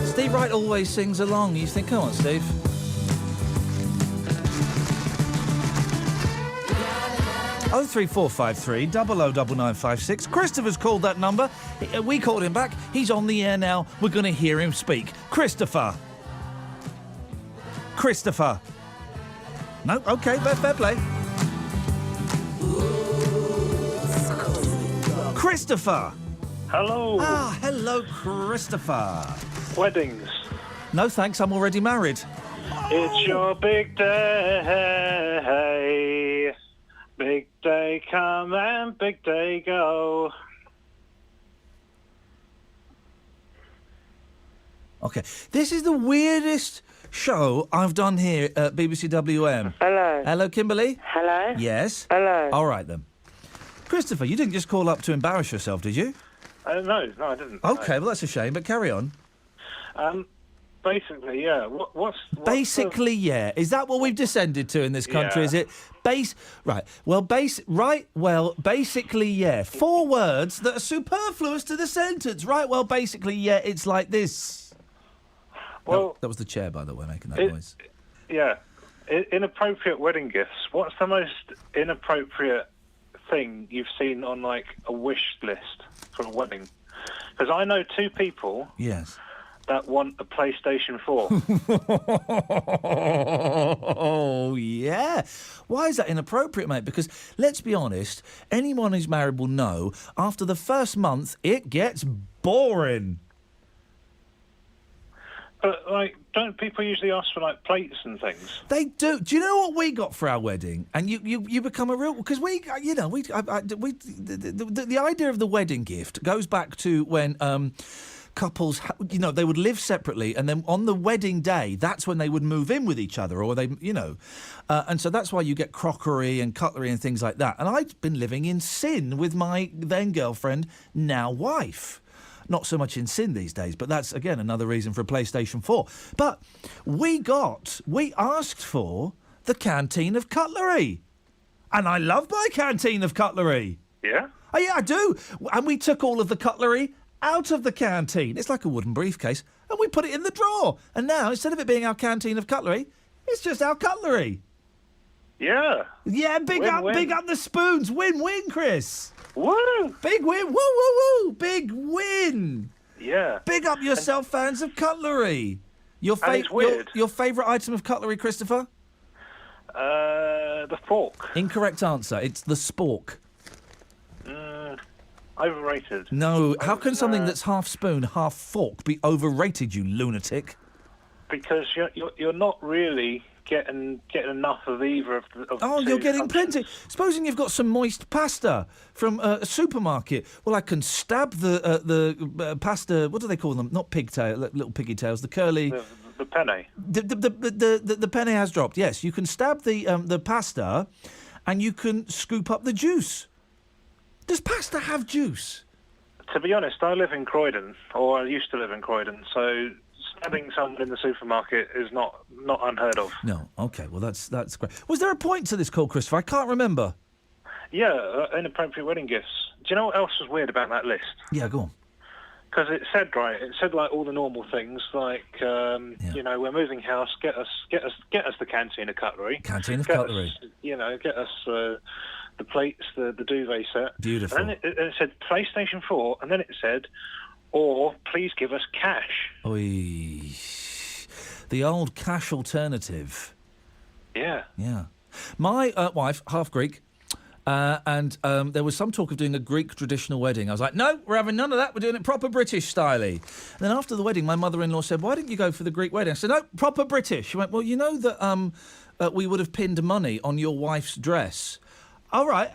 Steve Wright always sings along. You think, come on, Steve. Oh, 03453 009956. Christopher's called that number. We called him back. He's on the air now. We're going to hear him speak. Christopher. Christopher. No? OK, fair play. Christopher. Hello. Ah, hello, Christopher. Weddings. No, thanks. I'm already married. It's your big day. Big day come and big day go. OK. This is the weirdest show I've done here at BBC WM. Hello. Hello, Kimberly? Hello. Yes? Hello. All right, then. Christopher, you didn't just call up to embarrass yourself, did you? No, I didn't. OK, well, that's a shame, but carry on. Basically, yeah. What's basically, yeah. Is that what we've descended to in this country? Yeah. Is it right? Well, basically, yeah. 4 words that are superfluous to the sentence. Right? Well, basically, yeah. It's like this. Well, that was the chair, by the way, making that noise. Yeah. Inappropriate wedding gifts. What's the most inappropriate thing you've seen on, like, a wish list for a wedding? Because I know 2 people... Yes. ...that want a PlayStation 4. Oh, yeah. Why is that inappropriate, mate? Because, let's be honest, anyone who's married will know, after the first month, it gets boring. But, like, don't people usually ask for, like, plates and things? They do. Do you know what we got for our wedding? And you become a real... Because the idea of the wedding gift goes back to when... couples, they would live separately, and then on the wedding day, that's when they would move in with each other, or and so that's why you get crockery and cutlery and things like that. And I'd been living in sin with my then girlfriend, now wife. Not so much in sin these days, but that's, again, another reason for a PlayStation 4. But we asked for the canteen of cutlery. And I love my canteen of cutlery. Yeah? Oh, yeah, I do. And we took all of the cutlery out of the canteen. It's like a wooden briefcase, and we put it in the drawer. And now, instead of it being our canteen of cutlery, it's just our cutlery. Yeah. Yeah, big up the spoons. Win-win, Chris. Woo! Big win. Woo, woo, woo. Big win. Yeah. Big up yourself, fans of cutlery. Your favourite item of cutlery, Christopher? The fork. Incorrect answer. It's the spork. Overrated. No, how can something that's half spoon, half fork be overrated, you lunatic? Because you're not really getting enough of either of the. Oh, you're getting plenty. Supposing you've got some moist pasta from a supermarket. Well, I can stab the pasta. What do they call them? Not pigtail, little piggy tails. The curly. The penne. The penne has dropped. Yes, you can stab the pasta, and you can scoop up the juice. Does pasta have juice? To be honest, I live in Croydon, or I used to live in Croydon, so stabbing someone in the supermarket is not unheard of. No. Okay. Well, that's great. Was there a point to this call, Christopher? I can't remember. Yeah, inappropriate wedding gifts. Do you know what else was weird about that list? Yeah, go on. Because it said like all the normal things, like we're moving house, get us the canteen cutlery. Canteen of cutlery. Get us the plates, the duvet set. Beautiful. And then it said PlayStation 4, and then it said, or please give us cash. Oy. The old cash alternative. Yeah. Yeah. My wife, half Greek. And there was some talk of doing a Greek traditional wedding. I was like, no, we're having none of that. We're doing it proper British style-y. And then after the wedding, my mother-in-law said, why didn't you go for the Greek wedding? I said, no, proper British. She went, well, you know that we would have pinned money on your wife's dress. All right.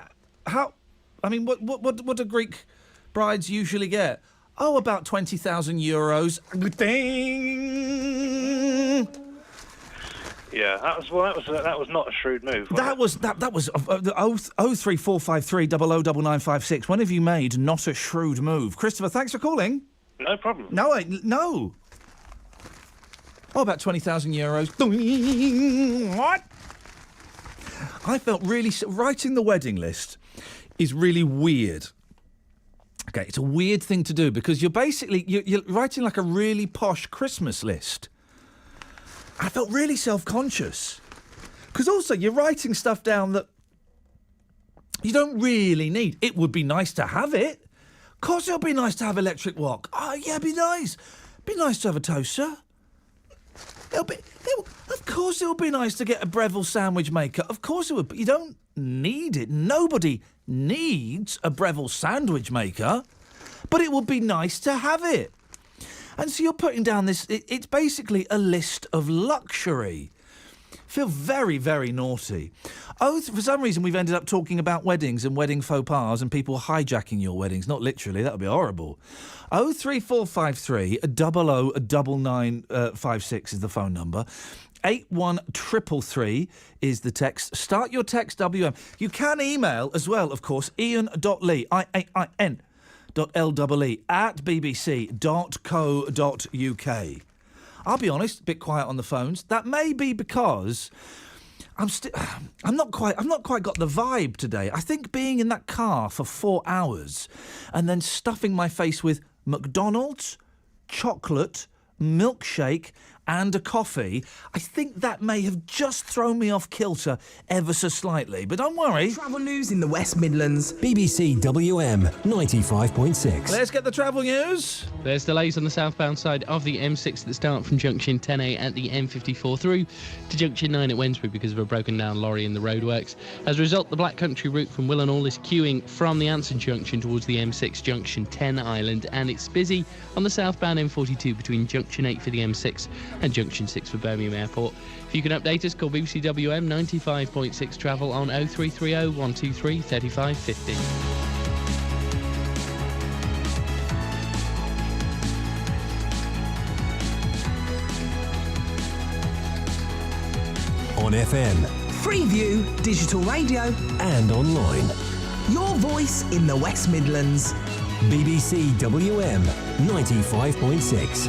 How? I mean, what do Greek brides usually get? Oh, about 20,000 euros. Ding! Yeah, that was not a shrewd move. That was 03453 009956. When have you made not a shrewd move? Christopher, thanks for calling. No problem. No. Oh, about 20,000 euros. What? I felt really... Writing the wedding list is really weird. Okay, it's a weird thing to do because you're basically... You're writing like a really posh Christmas list. I felt really self-conscious. Because also, you're writing stuff down that you don't really need. It would be nice to have it. Of course it'll be nice to have electric wok. Oh, yeah, it'd be nice. Be nice to have a toaster. Of course it'll be nice to get a Breville sandwich maker. Of course it would, but you don't need it. Nobody needs a Breville sandwich maker. But it would be nice to have it. And so you're putting down this... It's basically a list of luxury. Feel very, very naughty. Oh, for some reason we've ended up talking about weddings and wedding faux pas and people hijacking your weddings. Not literally, that would be horrible. 03453 009956 is the phone number. 81333 is the text. Start your text WM. You can email as well, of course, Iain.lee, IAIN. .LEE at bbc.co.uk. I'll be honest, a bit quiet on the phones. That may be because I've not quite got the vibe today. I think being in that car for 4 hours and then stuffing my face with McDonald's, chocolate, milkshake and a coffee, I think that may have just thrown me off kilter ever so slightly. But don't worry. Travel news in the West Midlands. BBC WM 95.6. Let's get the travel news. There's delays on the southbound side of the M6 that start from junction 10A at the M54 through to junction 9 at Wednesbury because of a broken down lorry in the roadworks. As a result, the Black Country route from Willenhall is queuing from the Anson junction towards the M6 junction 10 Island, and it's busy on the southbound M42 between junction 8 for the M6 and junction 6 for Birmingham Airport. If you can update us, call BBC WM 95.6 travel on 0330 123 3550. On FM. Freeview, digital radio. And online. Your voice in the West Midlands. BBC WM 95.6.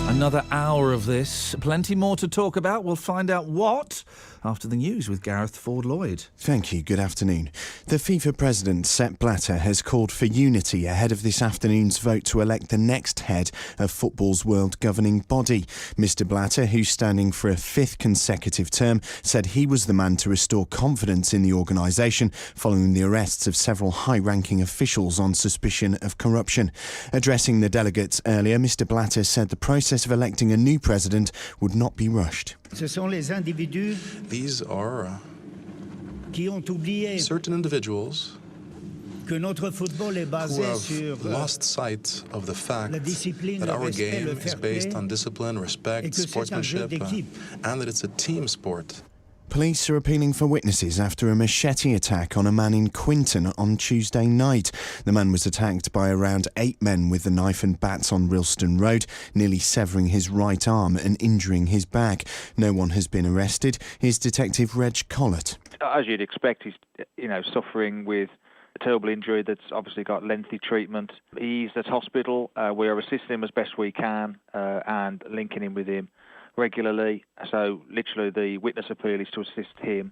Another hour of this. Plenty more to talk about. We'll find out what after the news with Gareth Ford-Lloyd. Thank you. Good afternoon. The FIFA president, Sepp Blatter, has called for unity ahead of this afternoon's vote to elect the next head of football's world governing body. Mr Blatter, who's standing for a 5th consecutive term, said he was the man to restore confidence in the organisation following the arrests of several high-ranking officials on suspicion of corruption. Addressing the delegates earlier, Mr Blatter said the process of electing a new president would not be rushed. These are certain individuals que notre football est basé who sur have lost sight of the fact la discipline, that le our respect, game le is fair based play, on discipline, et respect, que c'est un jeu sportsmanship, d'équipe. and that it's a team sport. Police are appealing for witnesses after a machete attack on a man in Quinton on Tuesday night. The man was attacked by around 8 men with a knife and bats on Rilston Road, nearly severing his right arm and injuring his back. No one has been arrested. Here's Detective Reg Collett. As you'd expect, he's suffering with a terrible injury that's obviously got lengthy treatment. He's at hospital. We are assisting him as best we can and linking him with him regularly. So literally the witness appeal is to assist him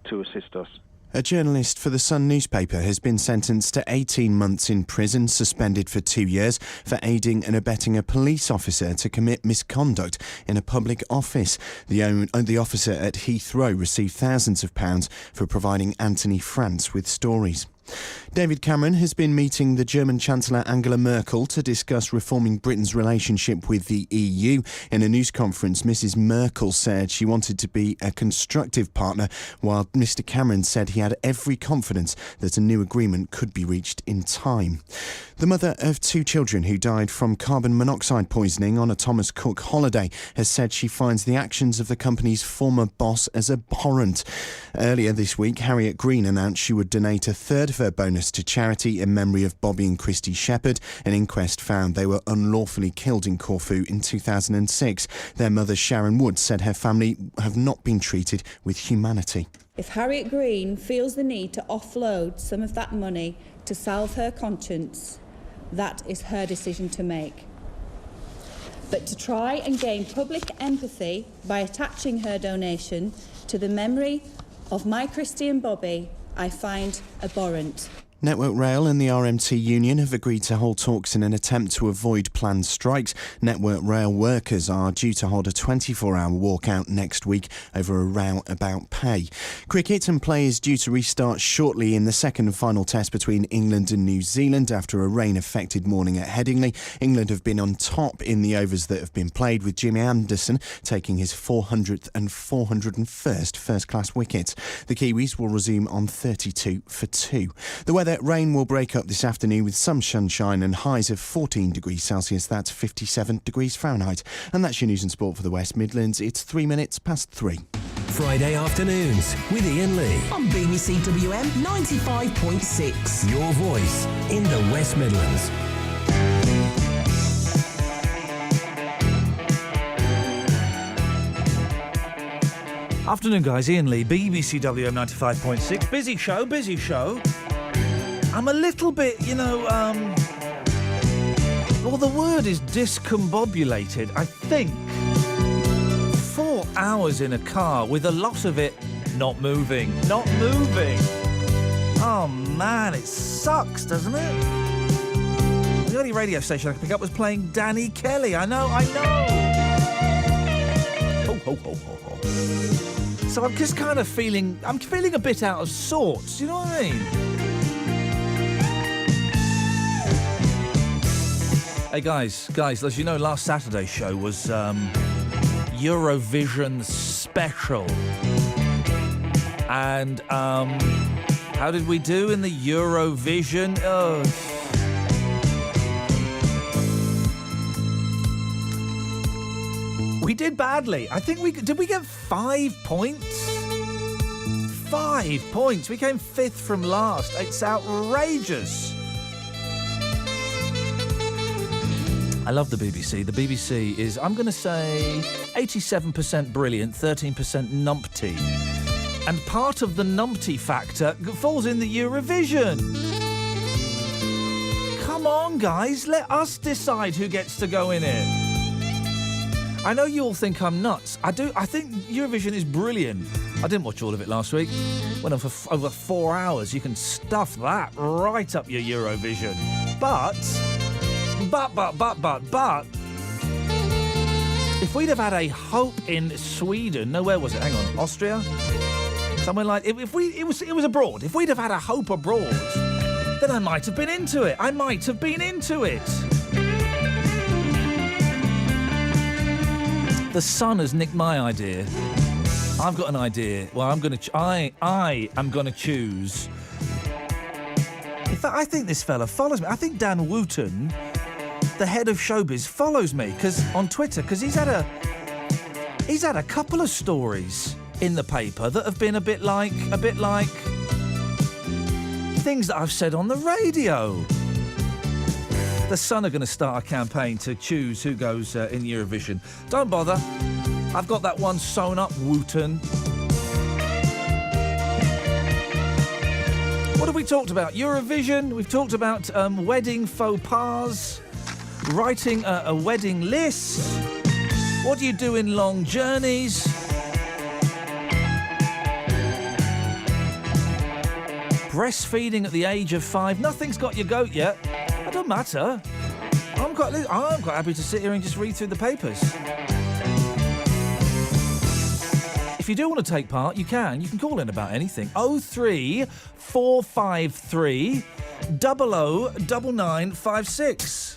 to assist us. A journalist for the Sun newspaper has been sentenced to 18 months in prison, suspended for 2 years for aiding and abetting a police officer to commit misconduct in a public office. The officer at Heathrow received thousands of pounds for providing Anthony France with stories. David Cameron has been meeting the German Chancellor Angela Merkel to discuss reforming Britain's relationship with the EU. In a news conference, Mrs Merkel said she wanted to be a constructive partner, while Mr Cameron said he had every confidence that a new agreement could be reached in time. The mother of 2 children who died from carbon monoxide poisoning on a Thomas Cook holiday has said she finds the actions of the company's former boss as abhorrent. Earlier this week, Harriet Green announced she would donate a third of her bonus to charity in memory of Bobby and Christy Shepherd. An inquest found they were unlawfully killed in Corfu in 2006. Their mother, Sharon Wood, said her family have not been treated with humanity. If Harriet Green feels the need to offload some of that money to salve her conscience, that is her decision to make. But to try and gain public empathy by attaching her donation to the memory of my Christy and Bobby, I find abhorrent. Network Rail and the RMT union have agreed to hold talks in an attempt to avoid planned strikes. Network Rail workers are due to hold a 24-hour walkout next week over a row about pay. Cricket and play is due to restart shortly in the second and final test between England and New Zealand after a rain-affected morning at Headingley. England have been on top in the overs that have been played, with Jimmy Anderson taking his 400th and 401st first-class wickets. The Kiwis will resume on 32 for 2. The weather: rain will break up this afternoon with some sunshine and highs of 14 degrees Celsius. That's 57 degrees Fahrenheit. And that's your news and sport for the West Midlands. It's 3 minutes past 3. Friday afternoons with Iain Lee On BBC WM 95.6. Your voice in the West Midlands. Afternoon, guys. Iain Lee, BBC WM 95.6. Busy show. I'm a little bit, well, the word is discombobulated. I think 4 hours in a car with a lot of it not moving. Oh, man, it sucks, doesn't it? The only radio station I could pick up was playing Danny Kelly. I know. Ho, ho, ho, ho, ho. So I'm just kind of feeling a bit out of sorts. You know what I mean? Hey guys, as you know, last Saturday's show was Eurovision special. And how did we do in the Eurovision? Oh. We did badly. I think did we get 5 points? 5 points. We came 5th from last. It's outrageous. I love the BBC. The BBC is, I'm going to say, 87% brilliant, 13% numpty. And part of the numpty factor falls in the Eurovision. Come on, guys, let us decide who gets to go in it. I know you all think I'm nuts. I do. I think Eurovision is brilliant. I didn't watch all of it last week. Went on for over 4 hours. You can stuff that right up your Eurovision. But if we'd have had a hope in Sweden, no, where was it? Hang on, Austria, somewhere like. It was abroad. If we'd have had a hope abroad, then I might have been into it. The Sun has nicked my idea. I've got an idea. Well, I am going to choose In fact, I think this fella follows me. I think Dan Wooten, the head of showbiz, follows me on Twitter because he's had a couple of stories in the paper that have been a bit like things that I've said on the radio. The Sun are going to start a campaign to choose who goes in Eurovision. Don't bother. I've got that one sewn up, Wooten. What have we talked about? Eurovision. We've talked about wedding faux pas, writing a wedding list. What do you do in long journeys? Breastfeeding at the age of 5. Nothing's got your goat yet. It don't matter. I'm quite happy to sit here and just read through the papers. If you do want to take part, you can. You can call in about anything. 03453 009956.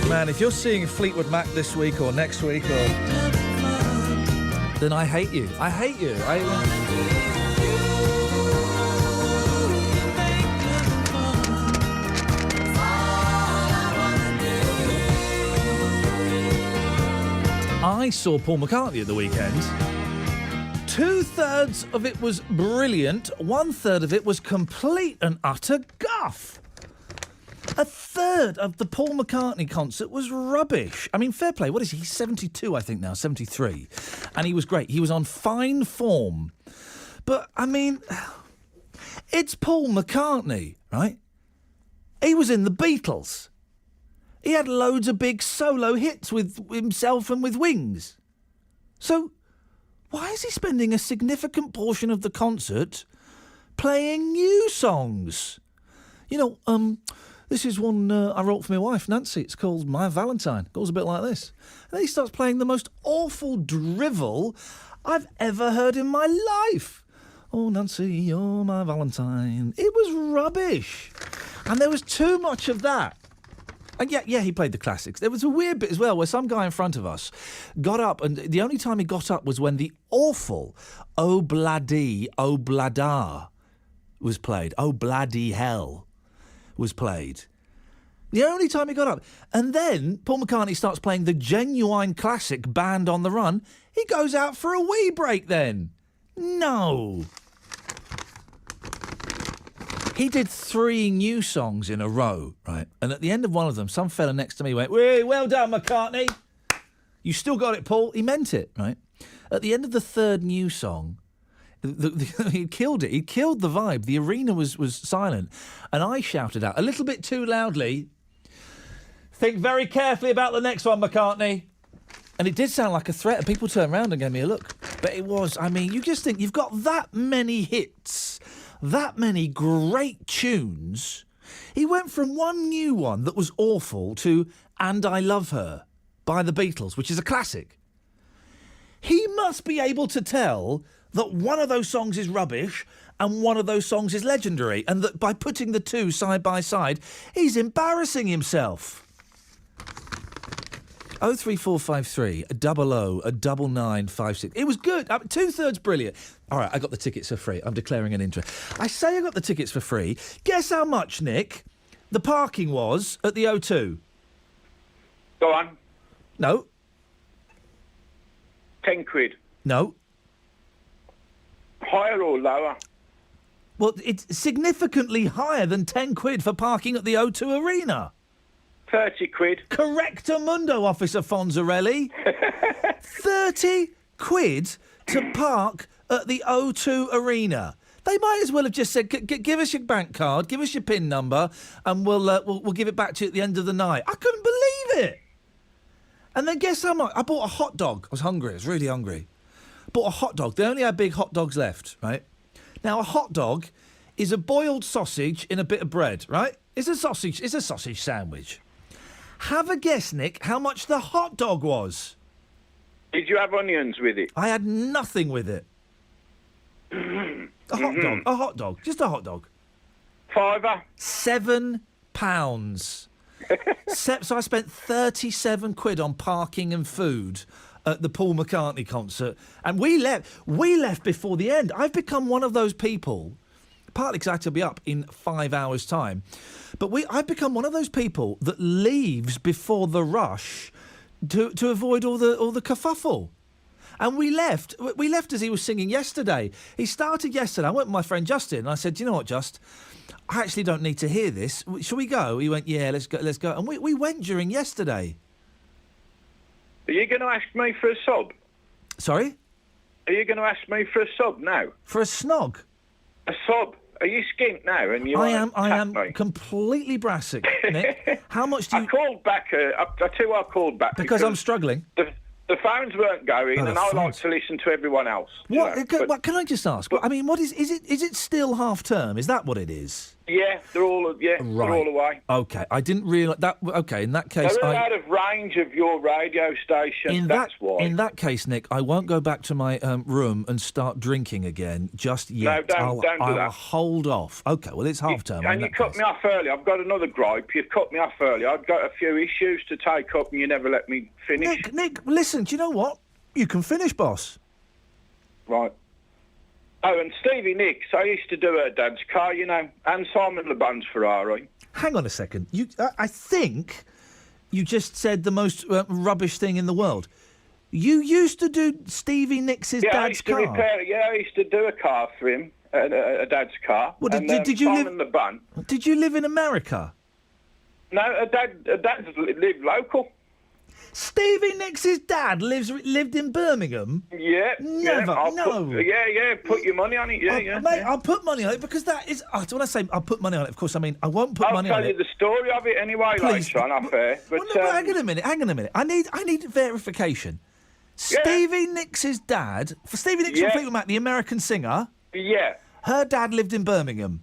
Man, if you're seeing Fleetwood Mac this week or next week, then I hate you. I hate you. I saw Paul McCartney at the weekend. 2/3 of it was brilliant. 1/3 of it was complete and utter guff. 1/3 of the Paul McCartney concert was rubbish. I mean, fair play. What is he? He's 72, I think now, 73. And he was great. He was on fine form. But, I mean, it's Paul McCartney, right? He was in the Beatles. He had loads of big solo hits with himself and with Wings. So, why is he spending a significant portion of the concert playing new songs. You know, this is one I wrote for my wife, Nancy. It's called My Valentine. It goes a bit like this. And then he starts playing the most awful drivel I've ever heard in my life. Oh, Nancy, you're my Valentine. It was rubbish. And there was too much of that. And yeah, he played the classics. There was a weird bit as well where some guy in front of us got up, and the only time he got up was when the awful Oh Bloody, Oh Bladar was played. Oh Bloody Hell was played. The only time he got up. And then Paul McCartney starts playing the genuine classic Band on the Run. He goes out for a wee break then. No. He did 3 new songs in a row, right? And at the end of one of them, some fella next to me went, well done, McCartney. You still got it, Paul. He meant it, right? At the end of the 3rd new song, he killed it. He killed the vibe. The arena was silent. And I shouted out a little bit too loudly, think very carefully about the next one, McCartney. And it did sound like a threat, and people turned around and gave me a look. But it was, I mean, you just think you've got that many hits, that many great tunes. He went from one new one that was awful to And I Love Her by the Beatles, which is a classic. He must be able to tell that one of those songs is rubbish and one of those songs is legendary, and that by putting the two side by side, he's embarrassing himself. 03453 00 9956. It was good. 2/3 brilliant. All right, I got the tickets for free. I'm declaring an interest. I say I got the tickets for free. Guess how much, Nick, the parking was at the O2? Go on. No. 10 quid. No. Higher or lower? Well, it's significantly higher than 10 quid for parking at the O2 Arena. 30 quid. Correctamundo, Officer Fonzarelli. 30 quid to park at the O2 Arena. They might as well have just said, give us your bank card, give us your PIN number, and we'll give it back to you at the end of the night. I couldn't believe it. And then guess how much? I bought a hot dog. I was hungry. I was really hungry. Bought a hot dog. They only had big hot dogs left, right? Now, a hot dog is a boiled sausage in a bit of bread, right? It's a sausage sandwich. Have a guess, Nick, how much the hot dog was. Did you have onions with it? I had nothing with it. A hot dog, just a hot dog. £5. £7. So I spent 37 quid on parking and food at the Paul McCartney concert, and we left before the end. I've become one of those people, partly because I had to be up in 5 hours' time, but I've become one of those people that leaves before the rush to avoid all the kerfuffle. And we left as he was singing yesterday. He started yesterday. I went with my friend Justin, and I said, do you know what, Just? I actually don't need to hear this. Shall we go? He went, yeah, let's go. And we went during yesterday. Are you going to ask me for a sub? Sorry? Are you going to ask me for a sub now? For a snog? A sub? Are you skint now? And you I am completely brassic, Nick. How much do you... I called back. I tell you why I called back. Because I'm struggling. The phones weren't going, and I like to listen to everyone else. What can I just ask? I mean, what is it still half term? Is that what it is? Yeah, they're all away. Okay, I didn't realise that. Okay, in that case, they're out of range of your radio station. That's why. In that case, Nick, I won't go back to my room and start drinking again just yet. No, don't do that. I'll hold off. Okay, well, it's half term. And you cut me off earlier. I've got another gripe. You cut me off earlier. I've got a few issues to take up, and you never let me finish. Nick, listen. Do you know what? You can finish, boss. Right. Oh, and Stevie Nicks, I used to do her dad's car, you know, and Simon Le Bon's Ferrari. Hang on a second. I think you just said the most rubbish thing in the world. You used to do Stevie Nicks' dad's car? I used to do a car for him, a dad's car. Well, did you Simon Le Bon. Did you live in America? No, a dad lived local. Stevie Nicks' dad lived in Birmingham? Yeah. Never. Put your money on it. Mate, I'll put money on it because that is... when I say I'll put money on it, of course, I mean I won't put money on it. I'll tell you the story of it anyway later on, off air. But, hang on a minute. I need verification. Stevie Nicks' dad... For Stevie Nicks from Fleetwood Mac, the American singer... Yeah. Her dad lived in Birmingham.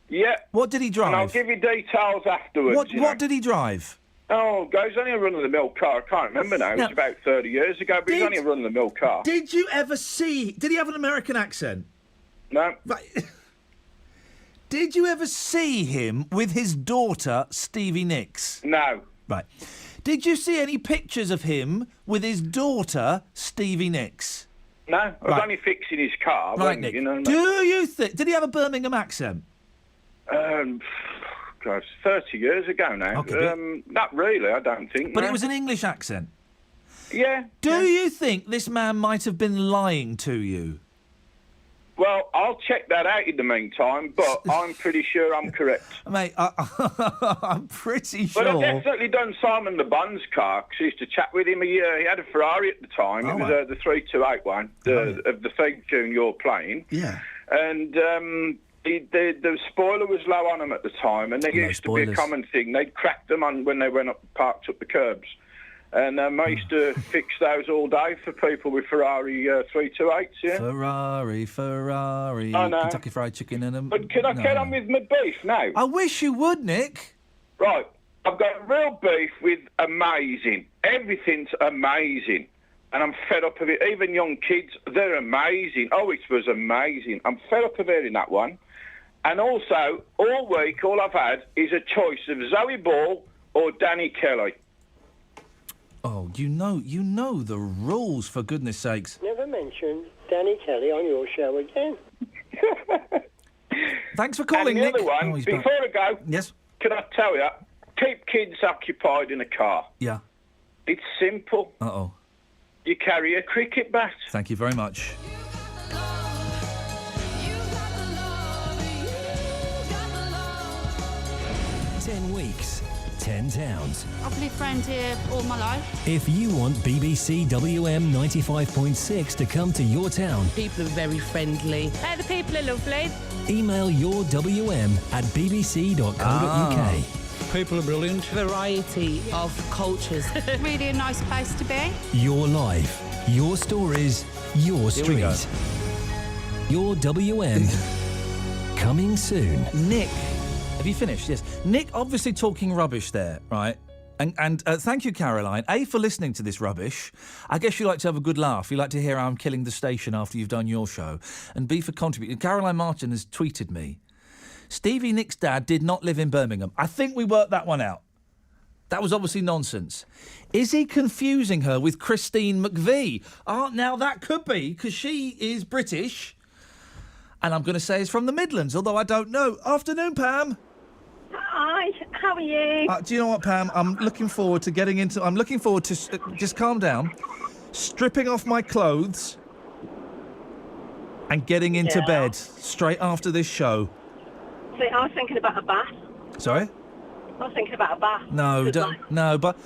Yeah. What did he drive? And I'll give you details afterwards. What did he drive? Oh, God, it was only a run-of-the-mill car. I can't remember now. It was about 30 years ago, but it was only a run-of-the-mill car. Did you ever see... Did he have an American accent? No. Right. Did you ever see him with his daughter, Stevie Nicks? No. Right. Did you see any pictures of him with his daughter, Stevie Nicks? No, I was only fixing his car. Right, when, Nick. You know, Do you think... Did he have a Birmingham accent? God, 30 years ago now. Not really, I don't think. But no. it was an English accent. Yeah. Do you think this man might have been lying to you? Well, I'll check that out in the meantime, but I'm pretty sure I'm correct. Mate, I'm pretty sure... But I've definitely done Simon Le Bon's car, because I used to chat with him. He had a Ferrari at the time. It was the 328 one, of the theme tune you're playing. Yeah. And the spoiler was low on them at the time, and there used to be a common thing. They'd crack them on when they went up, parked up the curbs. And I used to fix those all day for people with Ferrari 328s, yeah? Ferrari, I know. Kentucky Fried Chicken and a... But can I get on with my beef now? I wish you would, Nick. Right. I've got real beef with amazing. Everything's amazing. And I'm fed up of it. Even young kids, they're amazing. Oh, it was amazing. I'm fed up of hearing that one. And also, all week, all I've had is a choice of Zoe Ball or Danny Kelly. Oh, you know the rules, for goodness sakes. Never mention Danny Kelly on your show again. Thanks for calling, and the Nick. other one, before I go, yes, can I tell you, keep kids occupied in a car. Yeah. It's simple. Uh-oh. You carry a cricket bat. Thank you very much. 10 weeks, 10 towns. I've lived around here all my life. If you want BBC WM 95.6 to come to your town, People are very friendly. The people are lovely. email your WM at bbc.co.uk. People are brilliant. Variety of cultures. Really a nice place to be. Your life, your stories, your Here we go. street. Your WM. Coming soon. Nick, have you finished? Yes. Nick obviously talking rubbish there, right? And thank you, Caroline, A, for listening to this rubbish. I guess you like to have a good laugh. You like to hear how I'm killing the station after you've done your show. And B, for contributing. Caroline Martin has tweeted me. Stevie Nicks' dad did not live in Birmingham. I think we worked that one out. That was obviously nonsense. Is he confusing her with Christine McVie? Now that could be, because she is British. And I'm going to say it's from the Midlands, although I don't know. Afternoon, Pam. Hi, how are you? Do you know what, Pam? I'm looking forward to just calm down, stripping off my clothes and getting into bed straight after this show. See, I was thinking about a bath. Sorry? I was thinking about a bath. No, but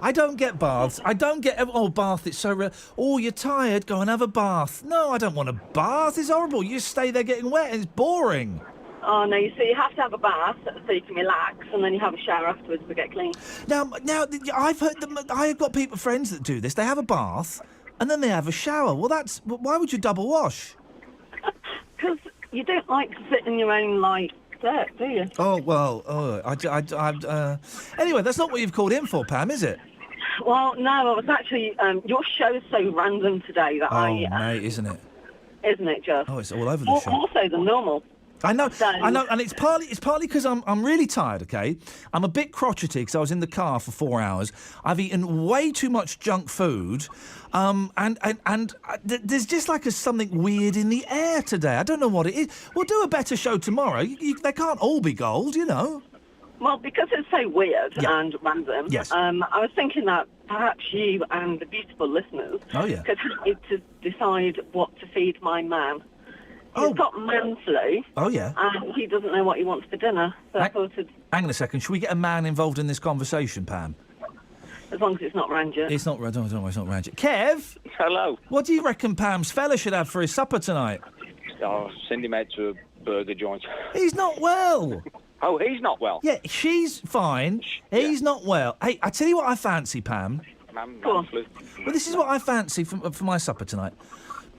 I don't get baths. I don't get, bath, it's so real. Oh, you're tired, go and have a bath. No, I don't want a bath, it's horrible. You just stay there getting wet, it's boring. Oh, no, you see, you have to have a bath so you can relax, and then you have a shower afterwards to get clean. Now, I've heard I've got friends that do this. They have a bath, and then they have a shower. Well, why would you double wash? Because you don't like to sit in your own, dirt, do you? Oh, well, anyway, that's not what you've called in for, Pam, is it? Well, no, I was actually, your show's so random today that mate, isn't it? Isn't it just? Oh, it's all over the show. More so than normal. I know, and it's partly because I'm really tired. Okay, I'm a bit crotchety because I was in the car for 4 hours. I've eaten way too much junk food, and there's just something weird in the air today. I don't know what it is. We'll do a better show tomorrow. They can't all be gold, you know. Well, because it's so weird and random. Yes. I was thinking that perhaps you and the beautiful listeners could help me to decide what to feed my man. He's got man flu. Oh, yeah. And he doesn't know what he wants for dinner. So I thought Hang on a second. Should we get a man involved in this conversation, Pam? as long as it's not Ranger. It's not Ranger. Kev? Hello. What do you reckon Pam's fella should have for his supper tonight? Oh, send him out to a burger joint. He's not well. Oh, he's not well? Yeah, she's fine. He's not well. Hey, I tell you what I fancy, Pam. Man Go on. flu. Well, this is what I fancy for my supper tonight.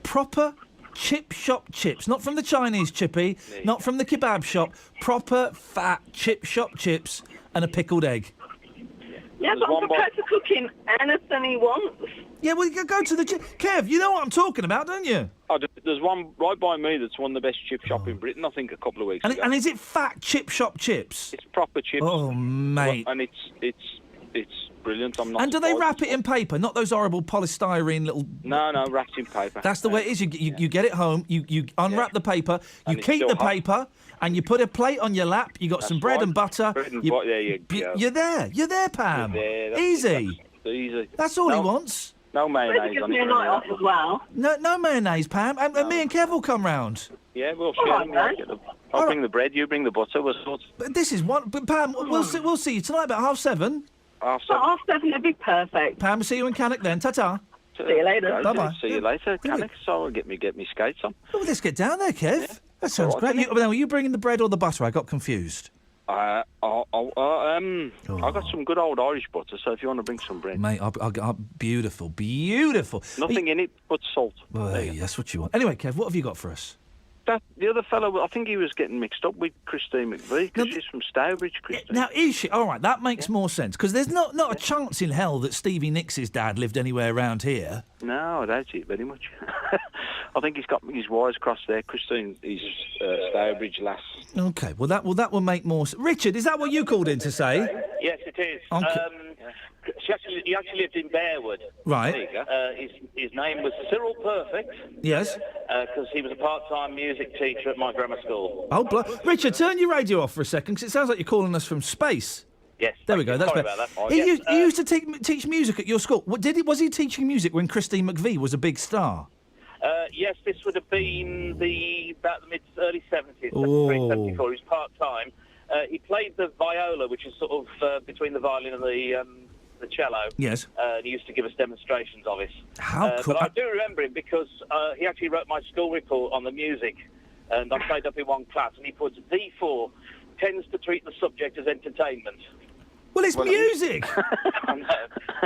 Proper chip shop chips, not from the Chinese chippy, not from the kebab shop. Proper fat chip shop chips and a pickled egg. Yeah, but I'm prepared to cook him anything he wants. Yeah, well, you go to the Kev. You know what I'm talking about, don't you? There's one right by me that's one of the best chip shop in Britain, I think, a couple of weeks ago. And is it fat chip shop chips? It's proper chips. Oh, mate. And it's brilliant. I'm not. And do they surprised. wrap it in paper? Not those horrible polystyrene little... No, wrapped in paper. That's the way it is. You get it home, you unwrap the paper, you it's keep still the hot. paper, and you put a plate on your lap, you got some bread right. and butter. Bread and butter, there you go. You're there, Pam. You're there, that's Easy. Easy. That's all he wants. No mayonnaise on it. night off as well. No mayonnaise, Pam. And me and Kev will come round. Yeah, we'll All share. right, I'll bring the bread, you bring the butter. We'll sort. But this is one. But Pam, we'll see you tonight about 7:30. Half Half 7 would be perfect. Pam, see you in Cannock then. Ta-ta. See you later. Bye-bye. See you later, Cannock. So I'll get me skates on. Oh, let's get down there, Kev. Yeah. That sounds all right, great. Were you bringing the bread or the butter? I got confused. I've got some good old Irish butter, so if you want to bring some bread. Mate, I'll beautiful. Nothing in it but salt. Well, that's what you want. Anyway, Kev, what have you got for us? The other fellow, I think he was getting mixed up with Christine McVie, because she's from Stourbridge, Christine. Now, is she? All right, that makes more sense, because there's not a chance in hell that Stevie Nicks' dad lived anywhere around here. No, I doubt it very much. I think he's got his wires crossed there. Christine is Stourbridge lass. Okay, well that will make more sense. Richard, is that what you called in to say? Yes, it is. Okay. He actually lived in Bearwood. Right. There you go. His name was Cyril Perfect. Yes. Because he was a part-time music teacher at my grammar school. Oh, Richard, turn your radio off for a second, because it sounds like you're calling us from space. Yes. There we go. That's Sorry better. about that. He used to teach music at your school. Was he teaching music when Christine McVie was a big star? Yes, this would have been about the early 70s, 73, Oh. 74. He was part-time. He played the viola, which is sort of between the violin and the cello. Yes. And he used to give us demonstrations of it. How cool. But I do remember him because he actually wrote my school report on the music, and I played up in one class, and he puts D4 tends to treat the subject as entertainment. Well, it's music.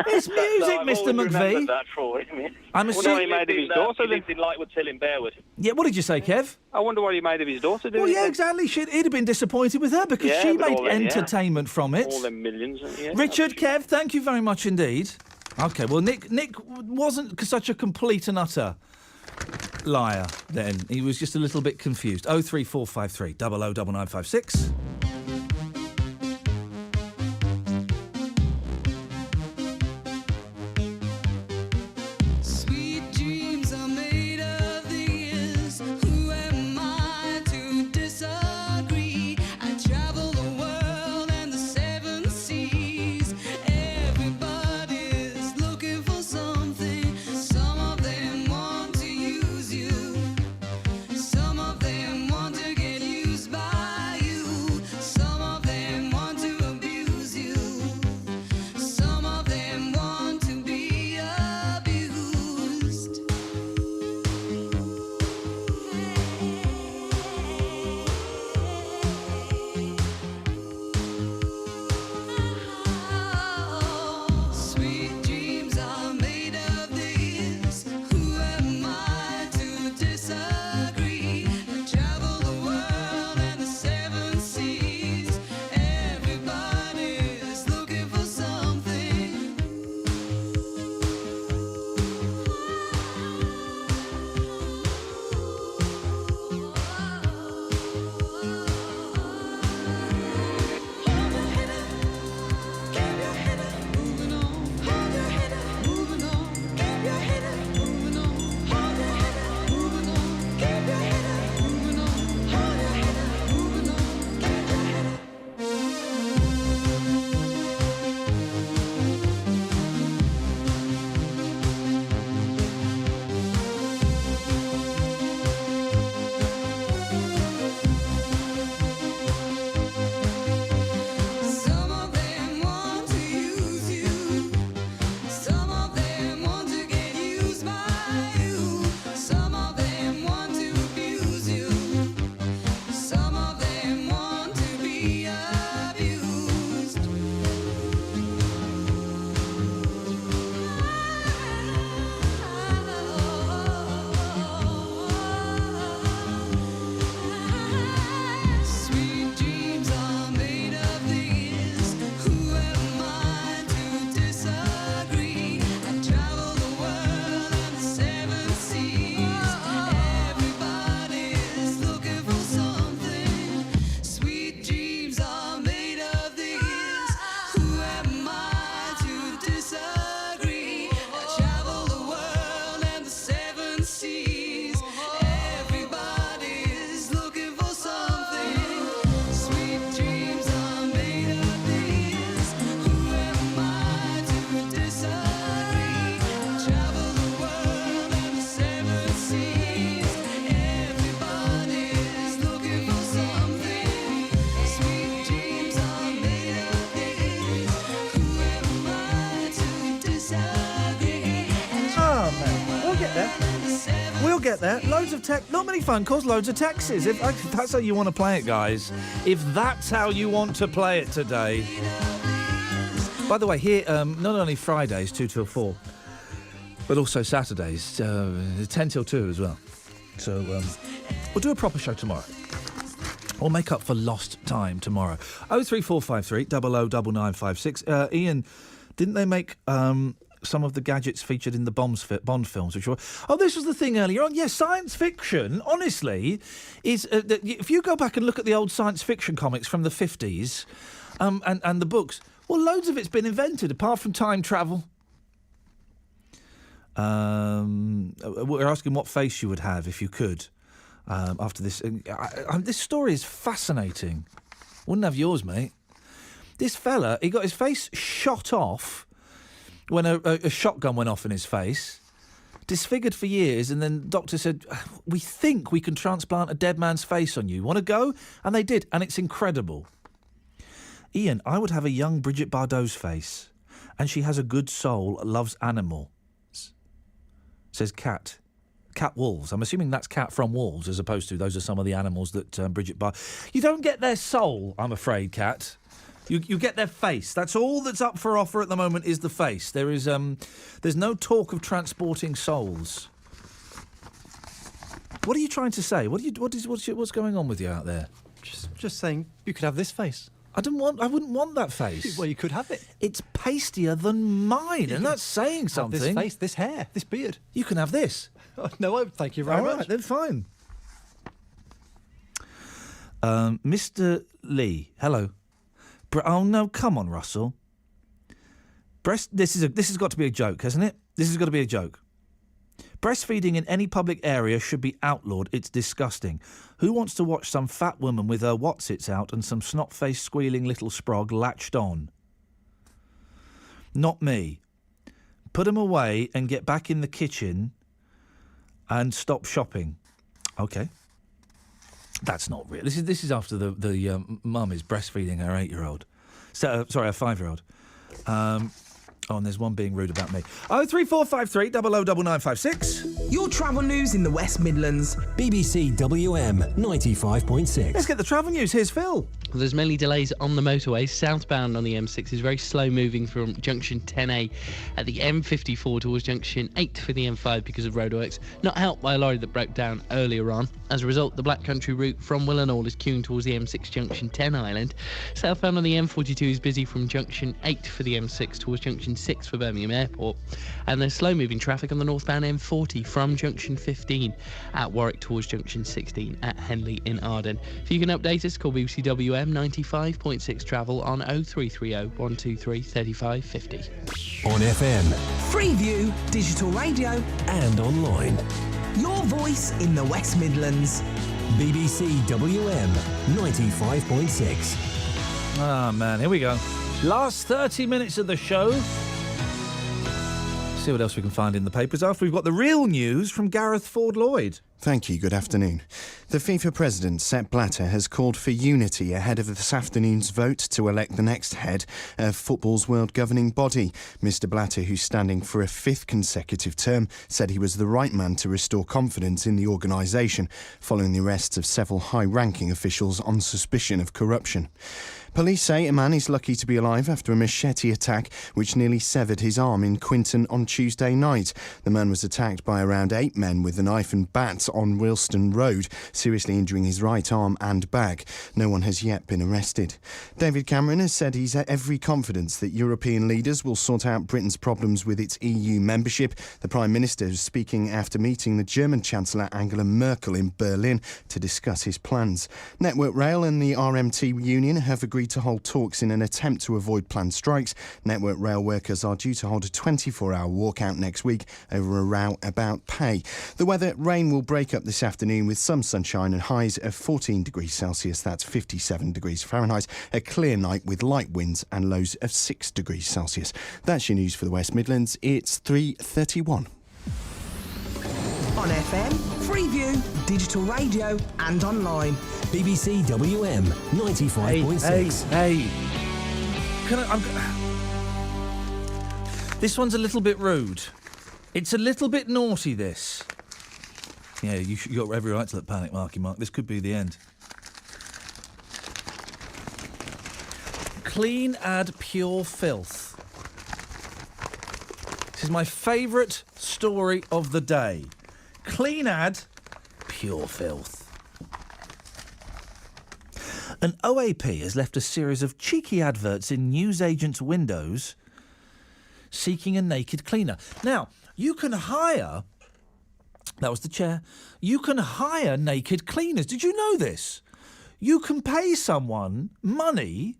It's music, I've Mr. always remembered McVie. that for him. I'm assuming he made of his daughter. He lived in Lightwood Hill in Bearwood. Yeah, what did you say, Kev? I wonder what he made of his daughter doing. Well, yeah, exactly. He'd have been disappointed with her because Yeah, she but made all them, yeah. entertainment from it. All them millions. Yeah. Richard, Kev, thank you very much indeed. Okay, well, Nick wasn't such a complete and utter liar then. He was just a little bit confused. 03453 009956. Sweet dreams are made of these. Who am I to disagree? I travel the world and the seven seas. Everybody's looking for something. Some of them want to use you. Some of them want to get used by you. Some there. We'll get there. Loads of not many phone calls, loads of texts. If that's how you want to play it, guys. If that's how you want to play it today. By the way, here, not only Fridays, 2 till 4, but also Saturdays, 10 till 2 as well. So we'll do a proper show tomorrow. We'll make up for lost time tomorrow. 03453 009956. Iain, didn't they make some of the gadgets featured in the Bond films? Which were, this was the thing earlier on. Yes, science fiction, honestly, is... if you go back and look at the old science fiction comics from the 50s and the books, well, loads of it's been invented, apart from time travel. We're asking what face you would have if you could after this. This story is fascinating. Wouldn't have yours, mate. This fella, he got his face shot off when a shotgun went off in his face, disfigured for years, and then the doctor said, we think we can transplant a dead man's face on you. Want to go? And they did, and it's incredible. Iain, I would have a young Brigitte Bardot's face, and she has a good soul, loves animals. Says Cat. Cat Wolves. I'm assuming that's Cat from Wolves, as opposed to those are some of the animals that Brigitte Bardot... You don't get their soul, I'm afraid, Cat. You get their face. That's all that's up for offer at the moment is the face. There is there's no talk of transporting souls. What are you trying to say? What's going on with you out there? Just saying you could have this face. I wouldn't want that face. Well, you could have it. It's pastier than mine, and that's saying something. This face, this hair, this beard. You can have this. No, thank you very much. All right, then fine. Mr. Lee, hello. Oh no, come on, Russell. This has got to be a joke, hasn't it? This has got to be a joke. Breastfeeding in any public area should be outlawed. It's disgusting. Who wants to watch some fat woman with her whatsits out and some snot-faced squealing little sprog latched on? Not me. Put them away and get back in the kitchen and stop shopping. OK. That's not real. This is after the mum is breastfeeding her 8-year-old. Sorry, her 5-year-old. And there's one being rude about me. 03453 009956. Your travel news in the West Midlands. BBC WM 95.6. Let's get the travel news. Here's Phil. Well, there's many delays on the motorway. Southbound on the M6 is very slow moving from junction 10A at the M54 towards junction 8 for the M5 because of roadworks. Not helped by a lorry that broke down earlier on. As a result, the Black Country route from Willenhall is queuing towards the M6 junction 10 Island. Southbound on the M42 is busy from junction 8 for the M6 towards junction 6 for Birmingham Airport. And there's slow moving traffic on the northbound M40 from junction 15 at Warwick towards junction 16 at Henley in Arden. If you can update us, call BBC WM 95.6 travel on 0330 123 3550. On FM. Freeview, digital radio and online. Your voice in the West Midlands. BBC WM 95.6. Ah, man, here we go. Last 30 minutes of the show. See what else we can find in the papers after we've got the real news from Gareth Ford-Lloyd. Thank you. Good afternoon. The FIFA president, Sepp Blatter, has called for unity ahead of this afternoon's vote to elect the next head of football's world governing body. Mr. Blatter, who's standing for a 5th consecutive term, said he was the right man to restore confidence in the organisation following the arrests of several high-ranking officials on suspicion of corruption. Police say a man is lucky to be alive after a machete attack which nearly severed his arm in Quinton on Tuesday night. The man was attacked by around 8 men with a knife and bat on Wilston Road, seriously injuring his right arm and back. No one has yet been arrested. David Cameron has said he's had every confidence that European leaders will sort out Britain's problems with its EU membership. The Prime Minister is speaking after meeting the German Chancellor Angela Merkel in Berlin to discuss his plans. Network Rail and the RMT union have agreed to hold talks in an attempt to avoid planned strikes. Network Rail workers are due to hold a 24-hour walkout next week over a row about pay. The weather, rain will break up this afternoon with some sunshine and highs of 14 degrees Celsius, that's 57 degrees Fahrenheit. A clear night with light winds and lows of 6 degrees Celsius. That's your news for the West Midlands. It's 3:31. On FM, Freeview, digital radio and online. BBC WM 95.6. Hey. This one's a little bit rude. It's a little bit naughty, this. Yeah, you got every right to look panic, Marky Mark. This could be the end. Clean ad pure filth. This is my favourite story of the day. Clean ad, pure filth. An OAP has left a series of cheeky adverts in newsagents' windows seeking a naked cleaner. Now, you can hire... That was the chair. You can hire naked cleaners. Did you know this? You can pay someone money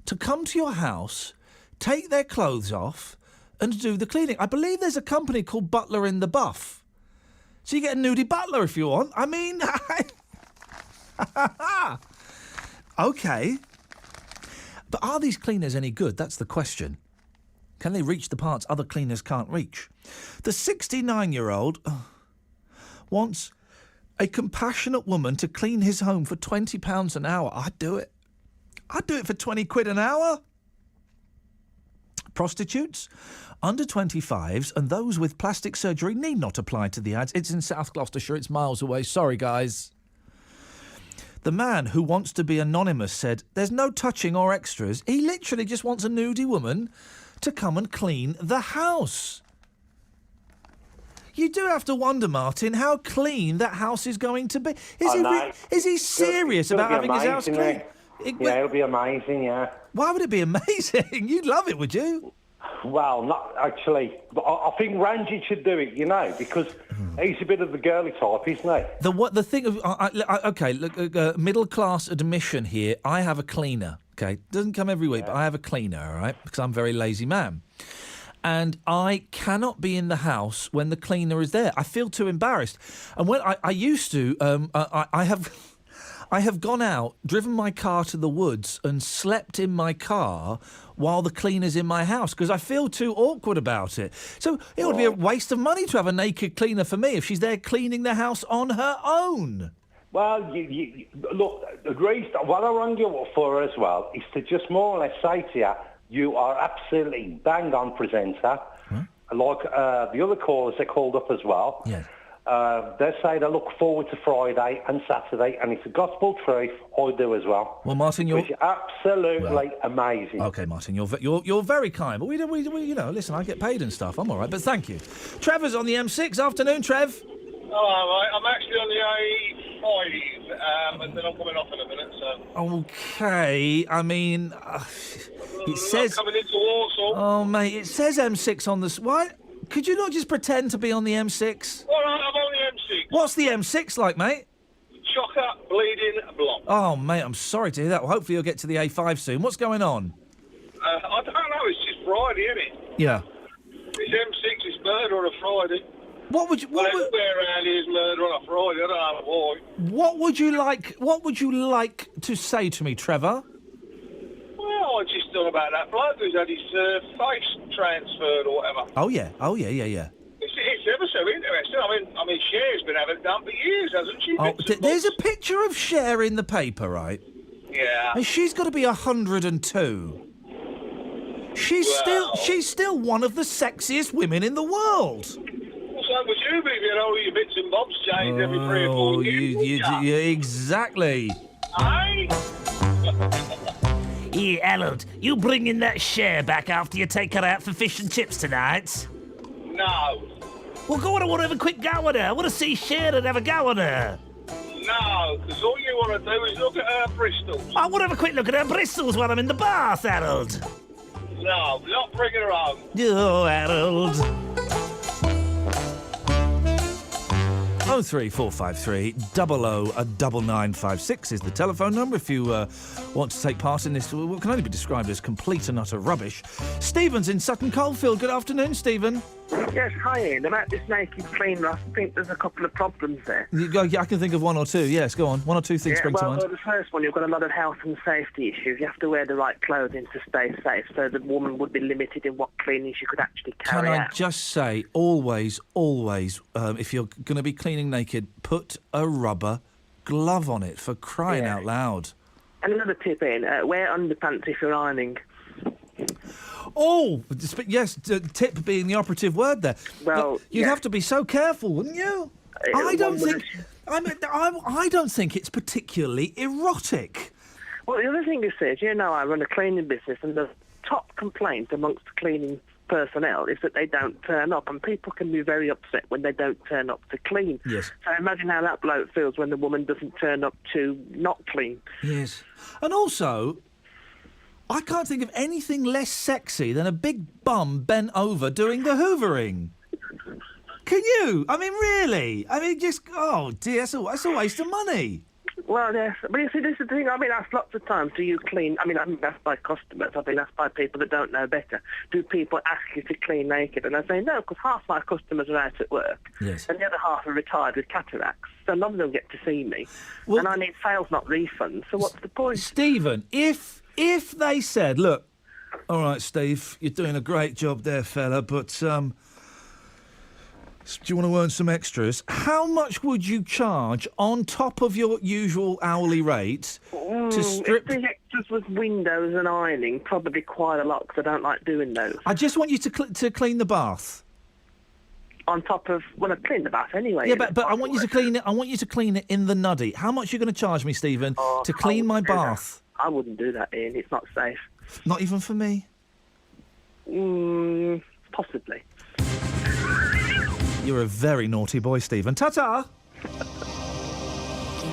to come to your house, take their clothes off, and do the cleaning. I believe there's a company called Butler in the Buff. So you get a nudie butler if you want. I mean... OK. But are these cleaners any good? That's the question. Can they reach the parts other cleaners can't reach? The 69-year-old wants a compassionate woman to clean his home for £20 an hour. I'd do it. I'd do it for 20 quid an hour. Prostitutes, under 25s and those with plastic surgery need not apply to the ads. It's in South Gloucestershire. It's miles away. Sorry, guys. The man who wants to be anonymous said, there's no touching or extras. He literally just wants a nudie woman to come and clean the house. You do have to wonder, Martin, how clean that house is going to be. Is he serious about having his house clean? It'll be amazing, yeah. Why would it be amazing? You'd love it, would you? Well, not actually. But I think Ranjit should do it, because he's a bit of the girly type, isn't he? The thing of... OK, look, middle-class admission here. I have a cleaner, OK? Doesn't come every week, but I have a cleaner, all right? Because I'm a very lazy man. And I cannot be in the house when the cleaner is there. I feel too embarrassed. And when I used to... I have gone out, driven my car to the woods and slept in my car while the cleaner's in my house because I feel too awkward about it. So it would be a waste of money to have a naked cleaner for me if she's there cleaning the house on her own. Well, you look, the reason what I rang you up for as well is to just more or less say to you, you are absolutely bang on presenter. Like the other callers that called up as well. Yeah. They say they look forward to Friday and Saturday, and it's a gospel truth. I do as well. Well, Martin, you're absolutely amazing. OK, Martin, you're very kind, but we listen, I get paid and stuff. I'm all right, but thank you. Trevor's on the M6. Afternoon, Trev. Hello, mate. I'm actually on the A5, and then I'm coming off in a minute. So. OK, I mean, it says. I'm coming into Warsaw. Oh, mate, it says M6 on the. Why? Could you not just pretend to be on the M6? All right, I'm on the M6. What's the M6 like, mate? Chocker, bleeding, block. Oh, mate, I'm sorry to hear that. Well, hopefully you'll get to the A5 soon. What's going on? I don't know. It's just Friday, isn't it? Yeah. It's M6. It's murder on a Friday. What would you? Everywhere around here is murder on a Friday. I don't know why. What would you like to say to me, Trevor? Well, I just thought about that bloke who's had his face transferred or whatever. Oh yeah. It's ever so interesting. I mean, Cher's been having it done for years, hasn't she? Oh, there's a picture of Cher in the paper, right? Yeah. And she's got to be 102. She's still one of the sexiest women in the world. Well, so would you be if you had all your bits and bobs changed every 3 or 4 years? Yeah, exactly. Aye. Here, Harold, you bringing that Cher back after you take her out for fish and chips tonight? No. Well, go on, I want to have a quick go at her. I want to see Cher and have a go at her. No, because all you want to do is look at her Bristols. I want to have a quick look at her Bristols while I'm in the bath, Harold. No, not bringing her home. Oh, Harold. 03453 009956 is the telephone number if you want to take part in this, what can only be described as complete and utter rubbish. Stephen's in Sutton Coldfield. Good afternoon, Stephen. Yes, hi Ian. About this naked cleaner, I think there's a couple of problems there. I can think of one or two. Yes, go on. One or two things spring to mind. The first one, you've got a lot of health and safety issues. You have to wear the right clothing to stay safe, so the woman would be limited in what cleaning she could actually carry out. Can I just say, always, if you're going to be cleaning naked, put a rubber glove on it, for crying out loud. And another tip, Ian, wear underpants if you're ironing. Oh, yes, tip being the operative word there. Well, you'd have to be so careful, wouldn't you? I don't think it's particularly erotic. Well, the other thing is, I run a cleaning business, and the top complaint amongst the cleaning personnel is that they don't turn up, and people can be very upset when they don't turn up to clean. Yes. So imagine how that bloke feels when the woman doesn't turn up to not clean. Yes. And also, I can't think of anything less sexy than a big bum bent over doing the hoovering. Can you? I mean, really? I mean, just, oh dear, that's a waste of money. Well, yes, but you see, this is the thing. I've been asked lots of times, do you clean? I mean, I've been asked by customers. I've been asked by people that don't know better. Do people ask you to clean naked? And I say no, because half my customers are out at work, yes, and the other half are retired with cataracts. So none of them get to see me, and I need sales, not refunds. So what's the point? Stephen, if they said, look, all right, Steve, you're doing a great job there, fella, but do you want to earn some extras? How much would you charge on top of your usual hourly rate to strip? If the extras was windows and ironing, probably quite a lot, because I don't like doing those. I just want you to clean the bath. On top of, well, I clean the bath anyway. Yeah, but I want you to clean it. I want you to clean it in the nuddy. How much are you going to charge me, Stephen, to clean my bath? I wouldn't do that, Ian. It's not safe. Not even for me? Possibly. You're a very naughty boy, Stephen. Ta-ta!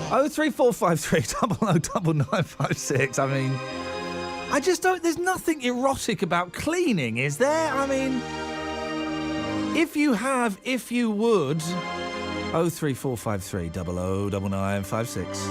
03453 009956. I mean, I just don't... There's nothing erotic about cleaning, is there? I mean, if you would... 03453 009956.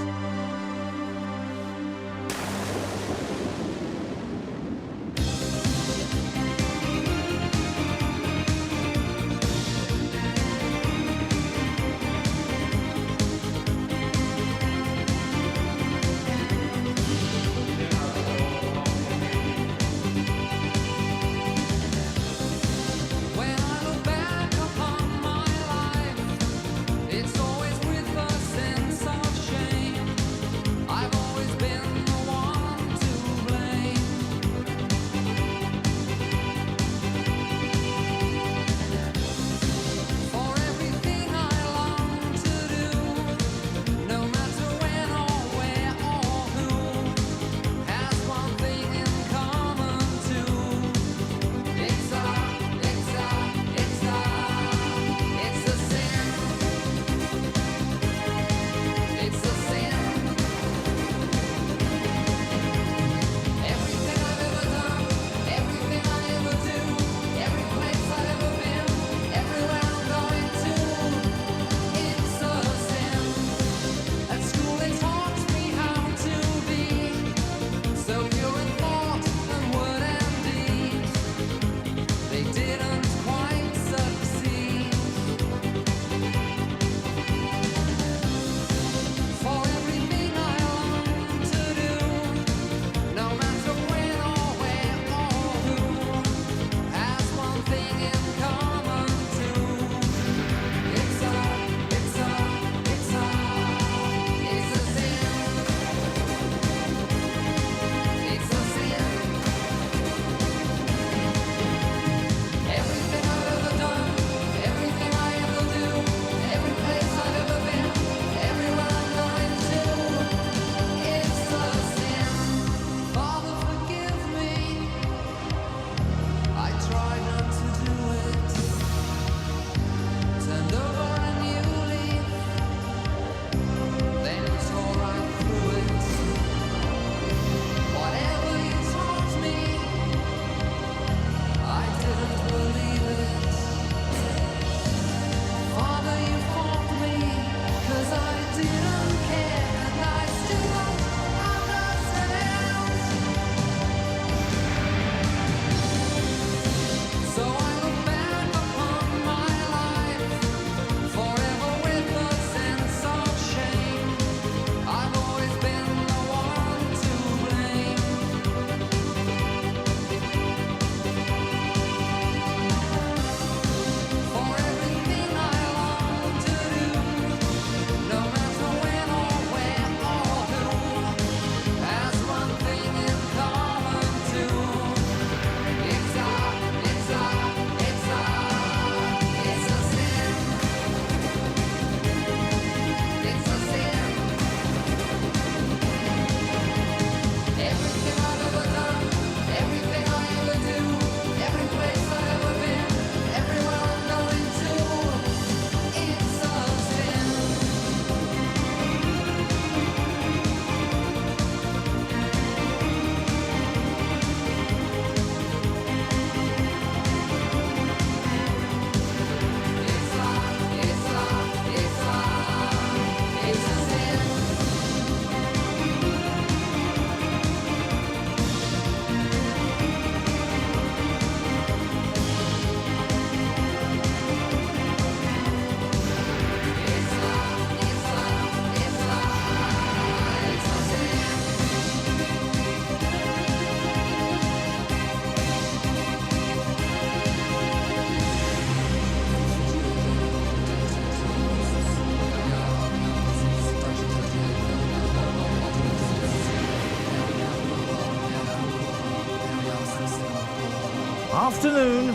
Afternoon.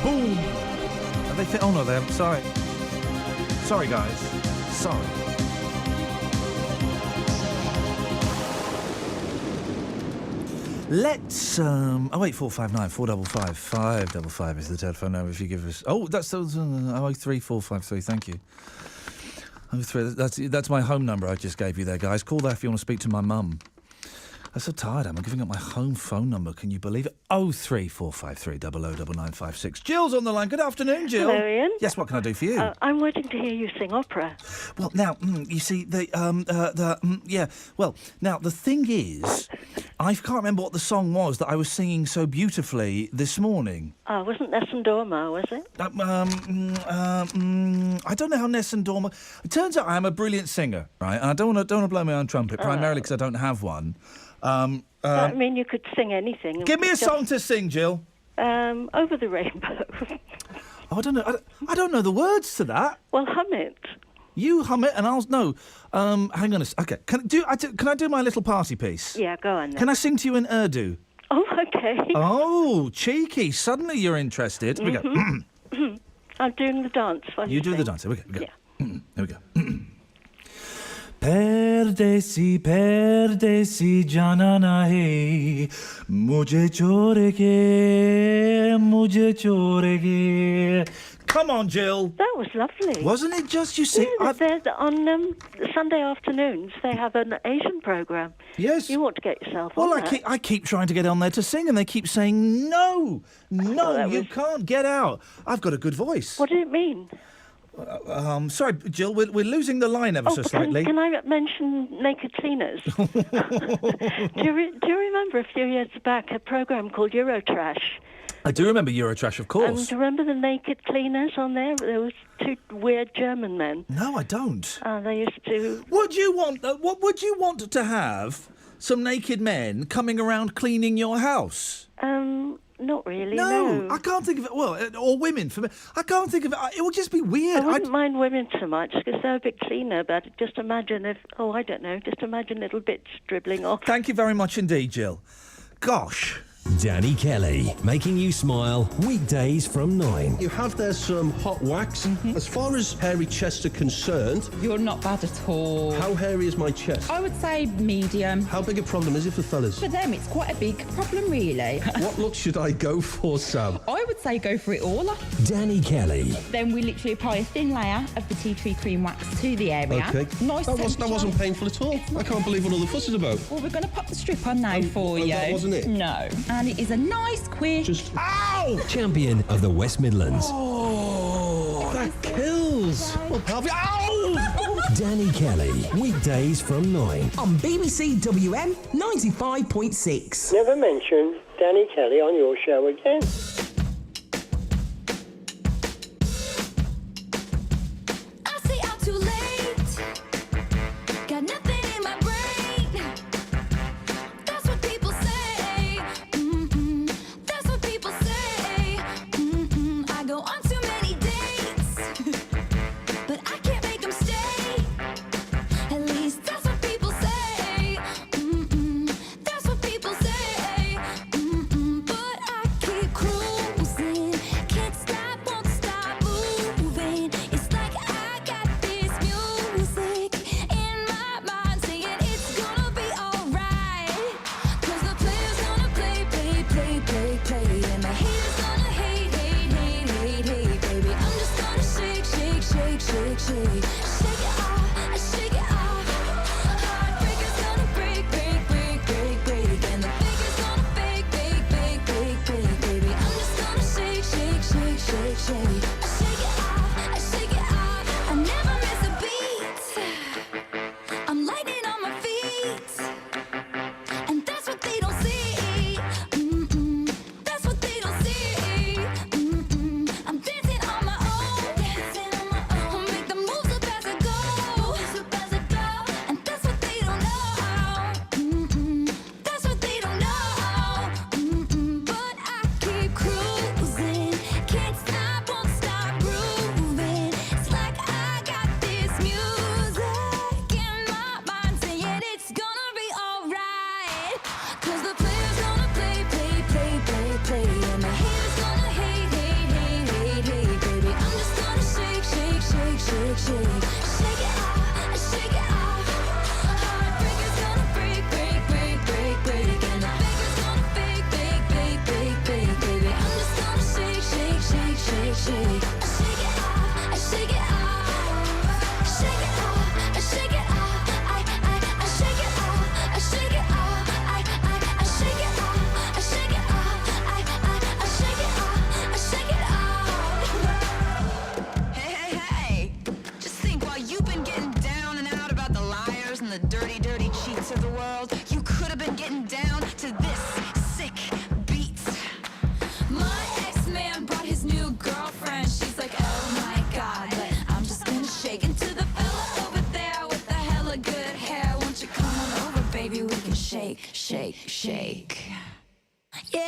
Boom. Are they oh, no, they haven't. Sorry. Sorry, guys. Sorry. Let's, 08459 455 555 is the telephone number if you give us... Oh, that's 03453, thank you. 03, that's my home number I just gave you there, guys. Call that if you want to speak to my mum. I'm so tired, I'm giving up my home phone number, can you believe it? 03453 009956. Jill's on the line. Good afternoon, Jill. Hello, Ian. Yes, what can I do for you? I'm waiting to hear you sing opera. Well, now, you see, well, now, the thing is, I can't remember what the song was that I was singing so beautifully this morning. Oh, wasn't Nessun Dorma, was it? I don't know how Nessun Dorma... It turns out I am a brilliant singer, right? And I don't want to blow my own trumpet, primarily because I don't have one. I mean, you could sing anything. Give me a song to sing, Jill. Over the Rainbow. Oh, I don't know. I don't know the words to that. Well, hum it. You hum it, and I'll no. Hang on a okay. Can I do my little party piece? Yeah, go on then. Can I sing to you in Urdu? Oh, okay. Oh, cheeky! Suddenly you're interested. Here we go. I'm doing the dance. You do the dance. Here we go. Yeah. Here we go. Perdesi janana hai, mujhe chorege. Come on, Jill. That was lovely. Wasn't it just, you see? Yeah, on Sunday afternoons, they have an Asian programme. Yes. You ought to get yourself on Well, I keep trying to get on there to sing, and they keep saying, no, you can't get out. I've got a good voice. What do it mean? Sorry, Jill, we're losing the line ever so slightly. Can I mention naked cleaners? Do you remember a few years back a programme called Eurotrash? I do remember Eurotrash, of course. And do you remember the naked cleaners on there? There was two weird German men. No, I don't. They used to... What would you want to have some naked men coming around cleaning your house? Not really, no. I can't think of it. Well, or women, for me. I can't think of it. It would just be weird. I wouldn't mind women so much because they're a bit cleaner, but just imagine if... Oh, I don't know. Just imagine little bits dribbling off. Thank you very much indeed, Jill. Gosh. Danny Kelly, making you smile weekdays from 9. You have there some hot wax. As far as hairy chests are concerned... You're not bad at all. How hairy is my chest? I would say medium. How big a problem is it for fellas? For them, it's quite a big problem, really. What look should I go for, Sam? I would say go for it all. Danny Kelly. Then we literally apply a thin layer of the tea tree cream wax to the area. Okay. Nice that wasn't painful at all. I can't believe what all the fuss is about. Well, we're going to pop the strip on now for you. That wasn't it? No. And it is a nice, quick... Ow! Champion of the West Midlands. Oh, that kills. Well, ow! Danny Kelly, weekdays from 9. On BBC WM 95.6. Never mention Danny Kelly on your show again. shake. Yeah.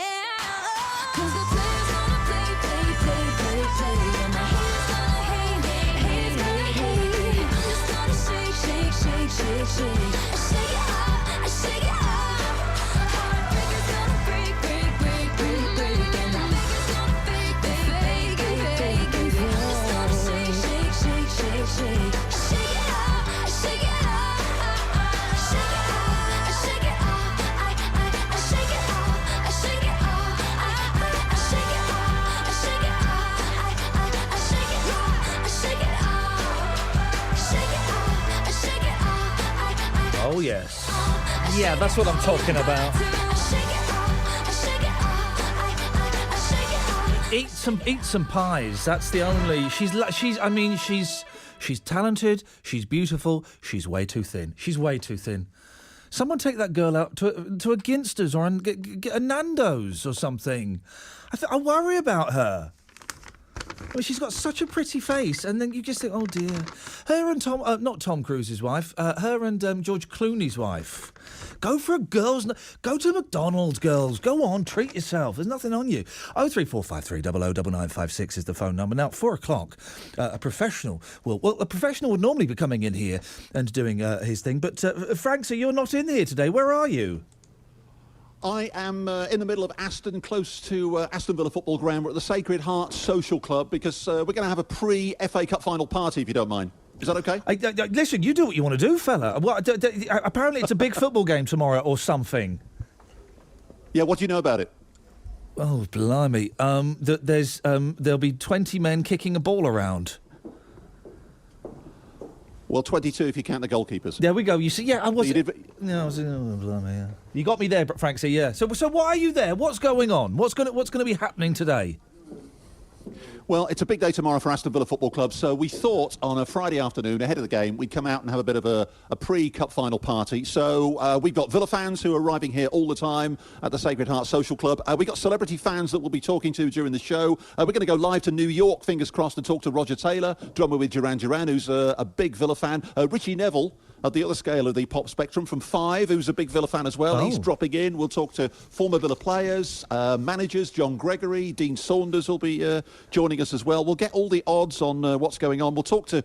'Cause the players gonna play, play, play, play, play. And my haters gonna hate, hate, hate, hate, hate. I'm just gonna shake, shake, shake, shake, shake. I shake it off, I shake it off. Heartbreakers gonna break, break, break, break, break. And the fakers gonna fake, fake, fake, fake, fake. I'm just gonna shake, shake, shake, shake, shake. I shake it off, I shake it off. I shake it off, I shake it off. I shake it off, I shake it off. I shake it off, I shake it off. I shake it off, I shake it off. Shake it off, I shake it off. Oh, yes. Yeah, that's what I'm talking about. Eat some pies. That's the only. She's talented. She's beautiful. She's way too thin. She's way too thin. Someone take that girl out to a Ginsters or get a Nando's or something. I worry about her. I mean, she's got such a pretty face, and then you just think, oh dear. Her and not Tom Cruise's wife, her and George Clooney's wife. Go for a go to McDonald's, girls. Go on, treat yourself. There's nothing on you. 03453 009956 is the phone number. Now, at 4 o'clock, a professional would normally be coming in here and doing his thing, but Frank, so you're not in here today. Where are you? I am in the middle of Aston, close to Aston Villa Football Ground. We're at the Sacred Heart Social Club because we're going to have a pre-FA Cup final party, if you don't mind. Is that OK? Listen, you do what you want to do, fella. Apparently it's a big football game tomorrow or something. Yeah, what do you know about it? Oh, blimey. There'll be 20 men kicking a ball around. Well, 22 if you count the goalkeepers. There we go. You see, yeah, I was. blimey, yeah. You got me there, Frank. Yeah. So why are you there? What's going on? What's going to be happening today? Well, it's a big day tomorrow for Aston Villa Football Club, so we thought on a Friday afternoon, ahead of the game, we'd come out and have a bit of a pre-cup final party. So we've got Villa fans who are arriving here all the time at the Sacred Heart Social Club. We've got celebrity fans that we'll be talking to during the show. We're going to go live to New York, fingers crossed, and talk to Roger Taylor, drummer with Duran Duran, who's a big Villa fan. Richie Neville, at the other scale of the pop spectrum, from Five, who's a big Villa fan as well. Oh. He's dropping in. We'll talk to former Villa players, managers. John Gregory, Dean Saunders will be joining us as well. We'll get all the odds on what's going on. We'll talk to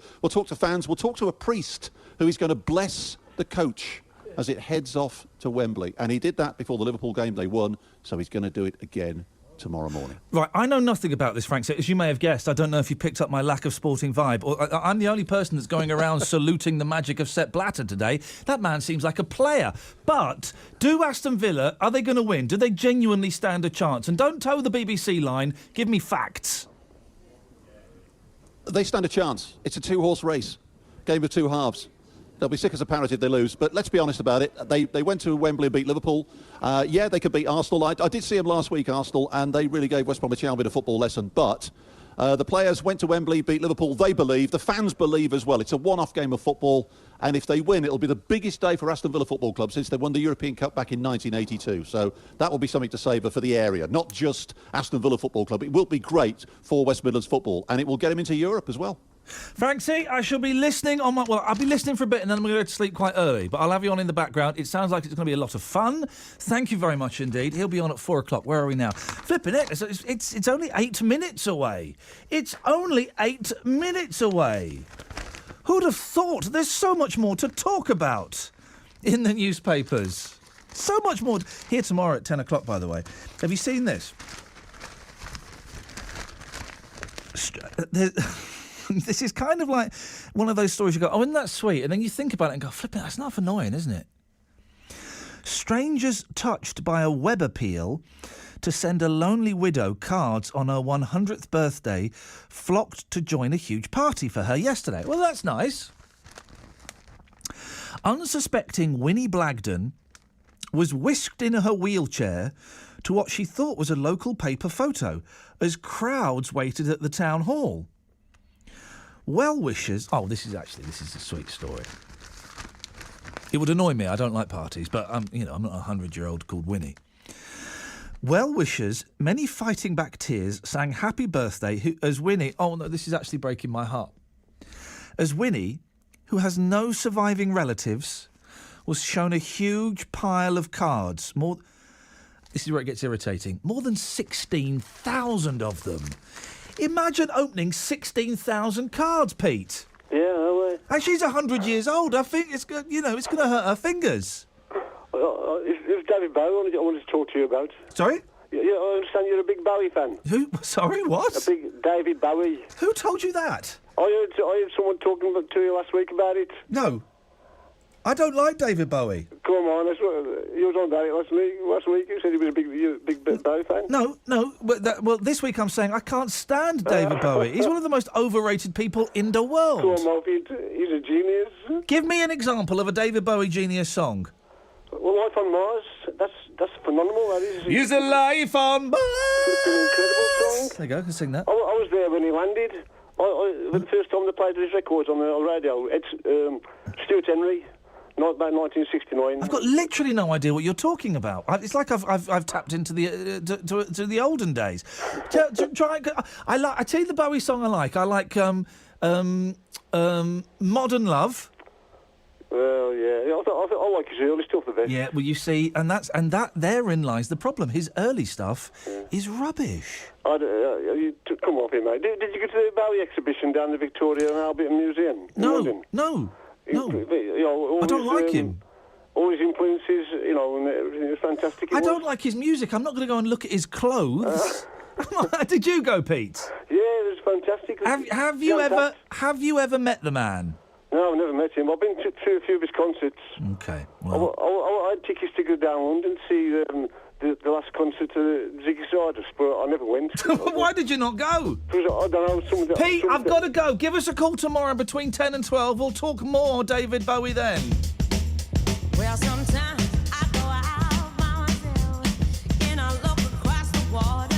fans. We'll talk to a priest who is going to bless the coach as it heads off to Wembley. And he did that before the Liverpool game. They won, so he's going to do it again tomorrow morning. Right, I know nothing about this, Frank. So as you may have guessed, I don't know if you picked up my lack of sporting vibe. I'm the only person that's going around saluting the magic of Sepp Blatter today. That man seems like a player. But do Aston Villa, are they going to win? Do they genuinely stand a chance? And don't toe the BBC line. Give me facts. They stand a chance. It's a two-horse race. Game of two halves. They'll be sick as a parrot if they lose. But let's be honest about it. They went to Wembley and beat Liverpool. Yeah, they could beat Arsenal. I did see them last week, Arsenal, and they really gave West Bromwich Albion a football lesson. But the players went to Wembley, beat Liverpool. They believe. The fans believe as well. It's a one-off game of football. And if they win, it'll be the biggest day for Aston Villa Football Club since they won the European Cup back in 1982. So that will be something to savour for the area, not just Aston Villa Football Club. It will be great for West Midlands football, and it will get them into Europe as well. Francie, I shall be listening on my... Well, I'll be listening for a bit and then I'm going to go to sleep quite early. But I'll have you on in the background. It sounds like it's going to be a lot of fun. Thank you very much indeed. He'll be on at 4 o'clock. Where are we now? Flipping it. It's only 8 minutes away. It's only 8 minutes away. Who'd have thought? There's so much more to talk about in the newspapers. So much more. Here tomorrow at 10 o'clock, by the way. Have you seen this? This is kind of like one of those stories you go, oh, isn't that sweet? And then you think about it and go, flipping, that's not annoying, isn't it? Strangers touched by a web appeal to send a lonely widow cards on her 100th birthday flocked to join a huge party for her yesterday. Well, that's nice. Unsuspecting Winnie Blagden was whisked in her wheelchair to what she thought was a local paper photo as crowds waited at the town hall. Well-wishers... Oh, this is a sweet story. It would annoy me. I don't like parties, but, I'm not a 100-year-old called Winnie. Well-wishers, many fighting back tears, sang happy birthday as Winnie... Oh, no, this is actually breaking my heart. As Winnie, who has no surviving relatives, was shown a huge pile of cards, more This is where it gets irritating. More than 16,000 of them. Imagine opening 16,000 cards, Pete. Yeah, well, And she's 100 years old. I think it's going to hurt her fingers. It's David Bowie I wanted to talk to you about. Sorry? Yeah, I understand you're a big Bowie fan. Who? Sorry, what? A big David Bowie. Who told you that? I heard someone talking to you last week about it. No. I don't like David Bowie. Come on, that's what, you was on about it last week. You said he was a big Bowie fan. No. Well, this week I'm saying I can't stand David Bowie. He's one of the most overrated people in the world. Come on, Murphy, he's a genius. Give me an example of a David Bowie genius song. Well, Life on Mars, that's phenomenal, that is. Use a life on Mars. It's an incredible song. There you go, I can sing that. I was there when he landed. The first time they played his records on the radio, it's Stuart Henry. About 1969. I've got literally no idea what you're talking about. It's like I've tapped into the to the olden days. Try. I tell you the Bowie song I like. I like Modern Love. Well, yeah, I like his early stuff the best. Yeah, well, you see, and that therein lies the problem. His early stuff is rubbish. Come off here, mate. Did you go to the Bowie exhibition down the Victoria and Albert Museum? No. I don't like him. All his influences, and everything is fantastic. I don't like his music. I'm not going to go and look at his clothes. Did you go, Pete? Yeah, it was fantastic. Have you ever met the man? No, I've never met him. I've been to a few of his concerts. Okay. Well. I had tickets to go down London to see the last concert of Ziggy Stardust, but I never went. Why did you not go? I don't know. Pete, I've got to go. Give us a call tomorrow between 10 and 12. We'll talk more David Bowie then. Well, sometimes I go out by myself and I look across the water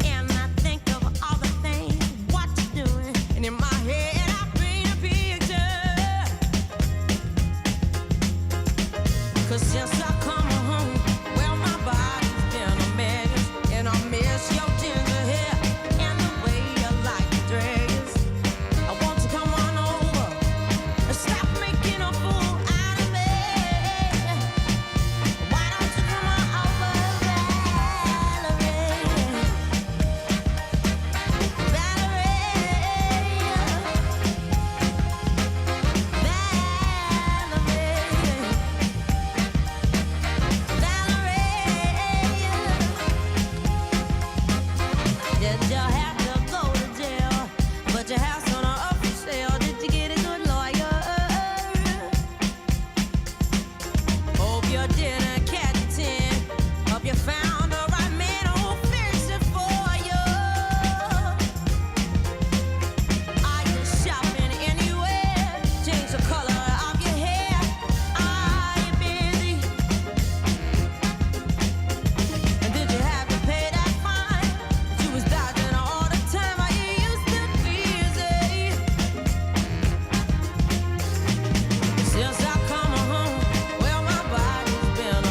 and I think of all the things what you're doing, and in my head I paint a picture. 'Cause since I come home, well, my body's been a mess, and I miss your ginger hair and the way you like to dress. I want to come on over and stop making a fool out of me. Why don't you come on over, Valerie? Did you have to go to jail? But your house on up for sale. Did you get a good lawyer? Hope you didn't catch a 10. Hope you found the right man who'll fix it for you. Are you shopping anywhere? Change the color of your hair. Are you busy? And did you have to pay that fine? You was dodging all the time. Are you used to busy? Since I come home, well, my body's been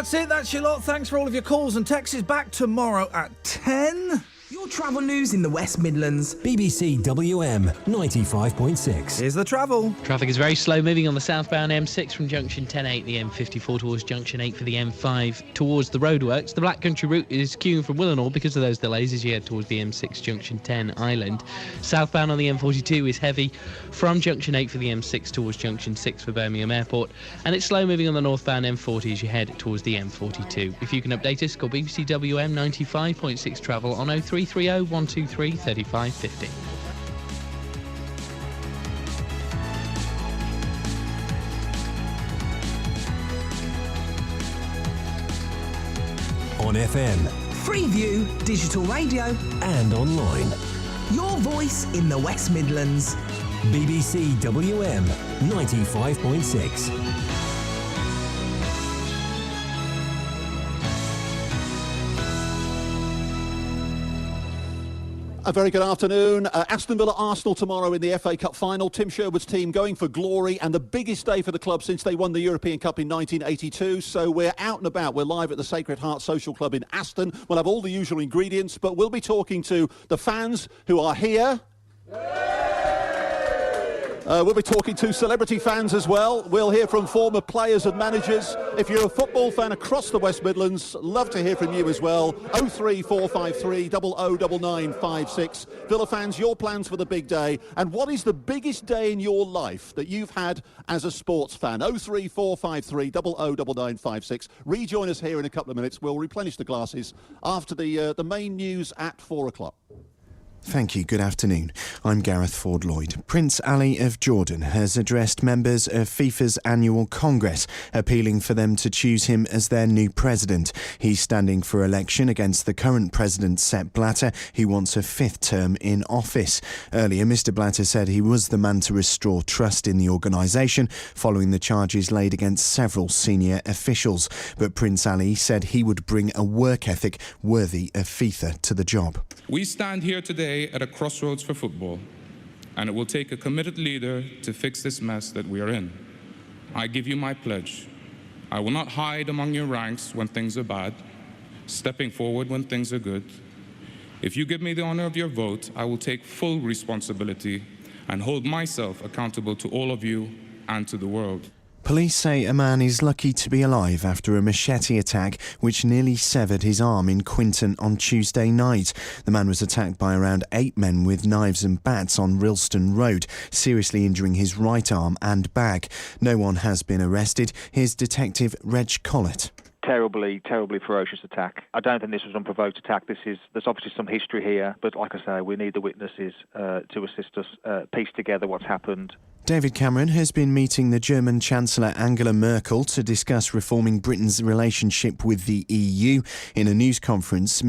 That's it, that's your lot. Thanks for all of your calls and texts. Back tomorrow at 10. Your travel news in the West Midlands. BBC WM 95.6. Here's the travel. Traffic is very slow moving on the southbound M6 from junction 10A, the M54 towards junction 8 for the M5 towards the roadworks. The Black Country route is queuing from Willenhall because of those delays as you head towards the M6 junction 10 Island. Southbound on the M42 is heavy from junction 8 for the M6 towards junction 6 for Birmingham Airport, and it's slow moving on the northbound M40 as you head towards the M42. If you can update us, call BBC WM 95.6 travel on 0330 123 3550. On FM. Freeview, digital radio, and online. Your voice in the West Midlands. BBC WM 95.6. A very good afternoon. Aston Villa Arsenal tomorrow in the FA Cup final. Tim Sherwood's team going for glory and the biggest day for the club since they won the European Cup in 1982. So we're out and about. We're live at the Sacred Heart Social Club in Aston. We'll have all the usual ingredients, but we'll be talking to the fans who are here. We'll be talking to celebrity fans as well. We'll hear from former players and managers. If you're a football fan across the West Midlands, love to hear from you as well. 03453 009956. Villa fans, your plans for the big day. And what is the biggest day in your life that you've had as a sports fan? 03453 009956. Rejoin us here in a couple of minutes. We'll replenish the glasses after the main news at 4 o'clock. Thank you. Good afternoon. I'm Gareth Ford-Lloyd. Prince Ali of Jordan has addressed members of FIFA's annual Congress, appealing for them to choose him as their new president. He's standing for election against the current president, Sepp Blatter, who wants a fifth term in office. Earlier, Mr Blatter said he was the man to restore trust in the organisation, following the charges laid against several senior officials. But Prince Ali said he would bring a work ethic worthy of FIFA to the job. We stand here today at a crossroads for football, and it will take a committed leader to fix this mess that we are in. I give you my pledge. I will not hide among your ranks when things are bad, stepping forward when things are good. If you give me the honor of your vote, I will take full responsibility and hold myself accountable to all of you and to the world. Police say a man is lucky to be alive after a machete attack which nearly severed his arm in Quinton on Tuesday night. The man was attacked by around 8 men with knives and bats on Rilston Road, seriously injuring his right arm and back. No one has been arrested. Here's Detective Reg Collett. Terribly ferocious attack. I don't think this was an unprovoked attack. There's obviously some history here, but like I say, we need the witnesses to assist us piece together what's happened. David Cameron has been meeting the German Chancellor Angela Merkel to discuss reforming Britain's relationship with the EU. In a news conference,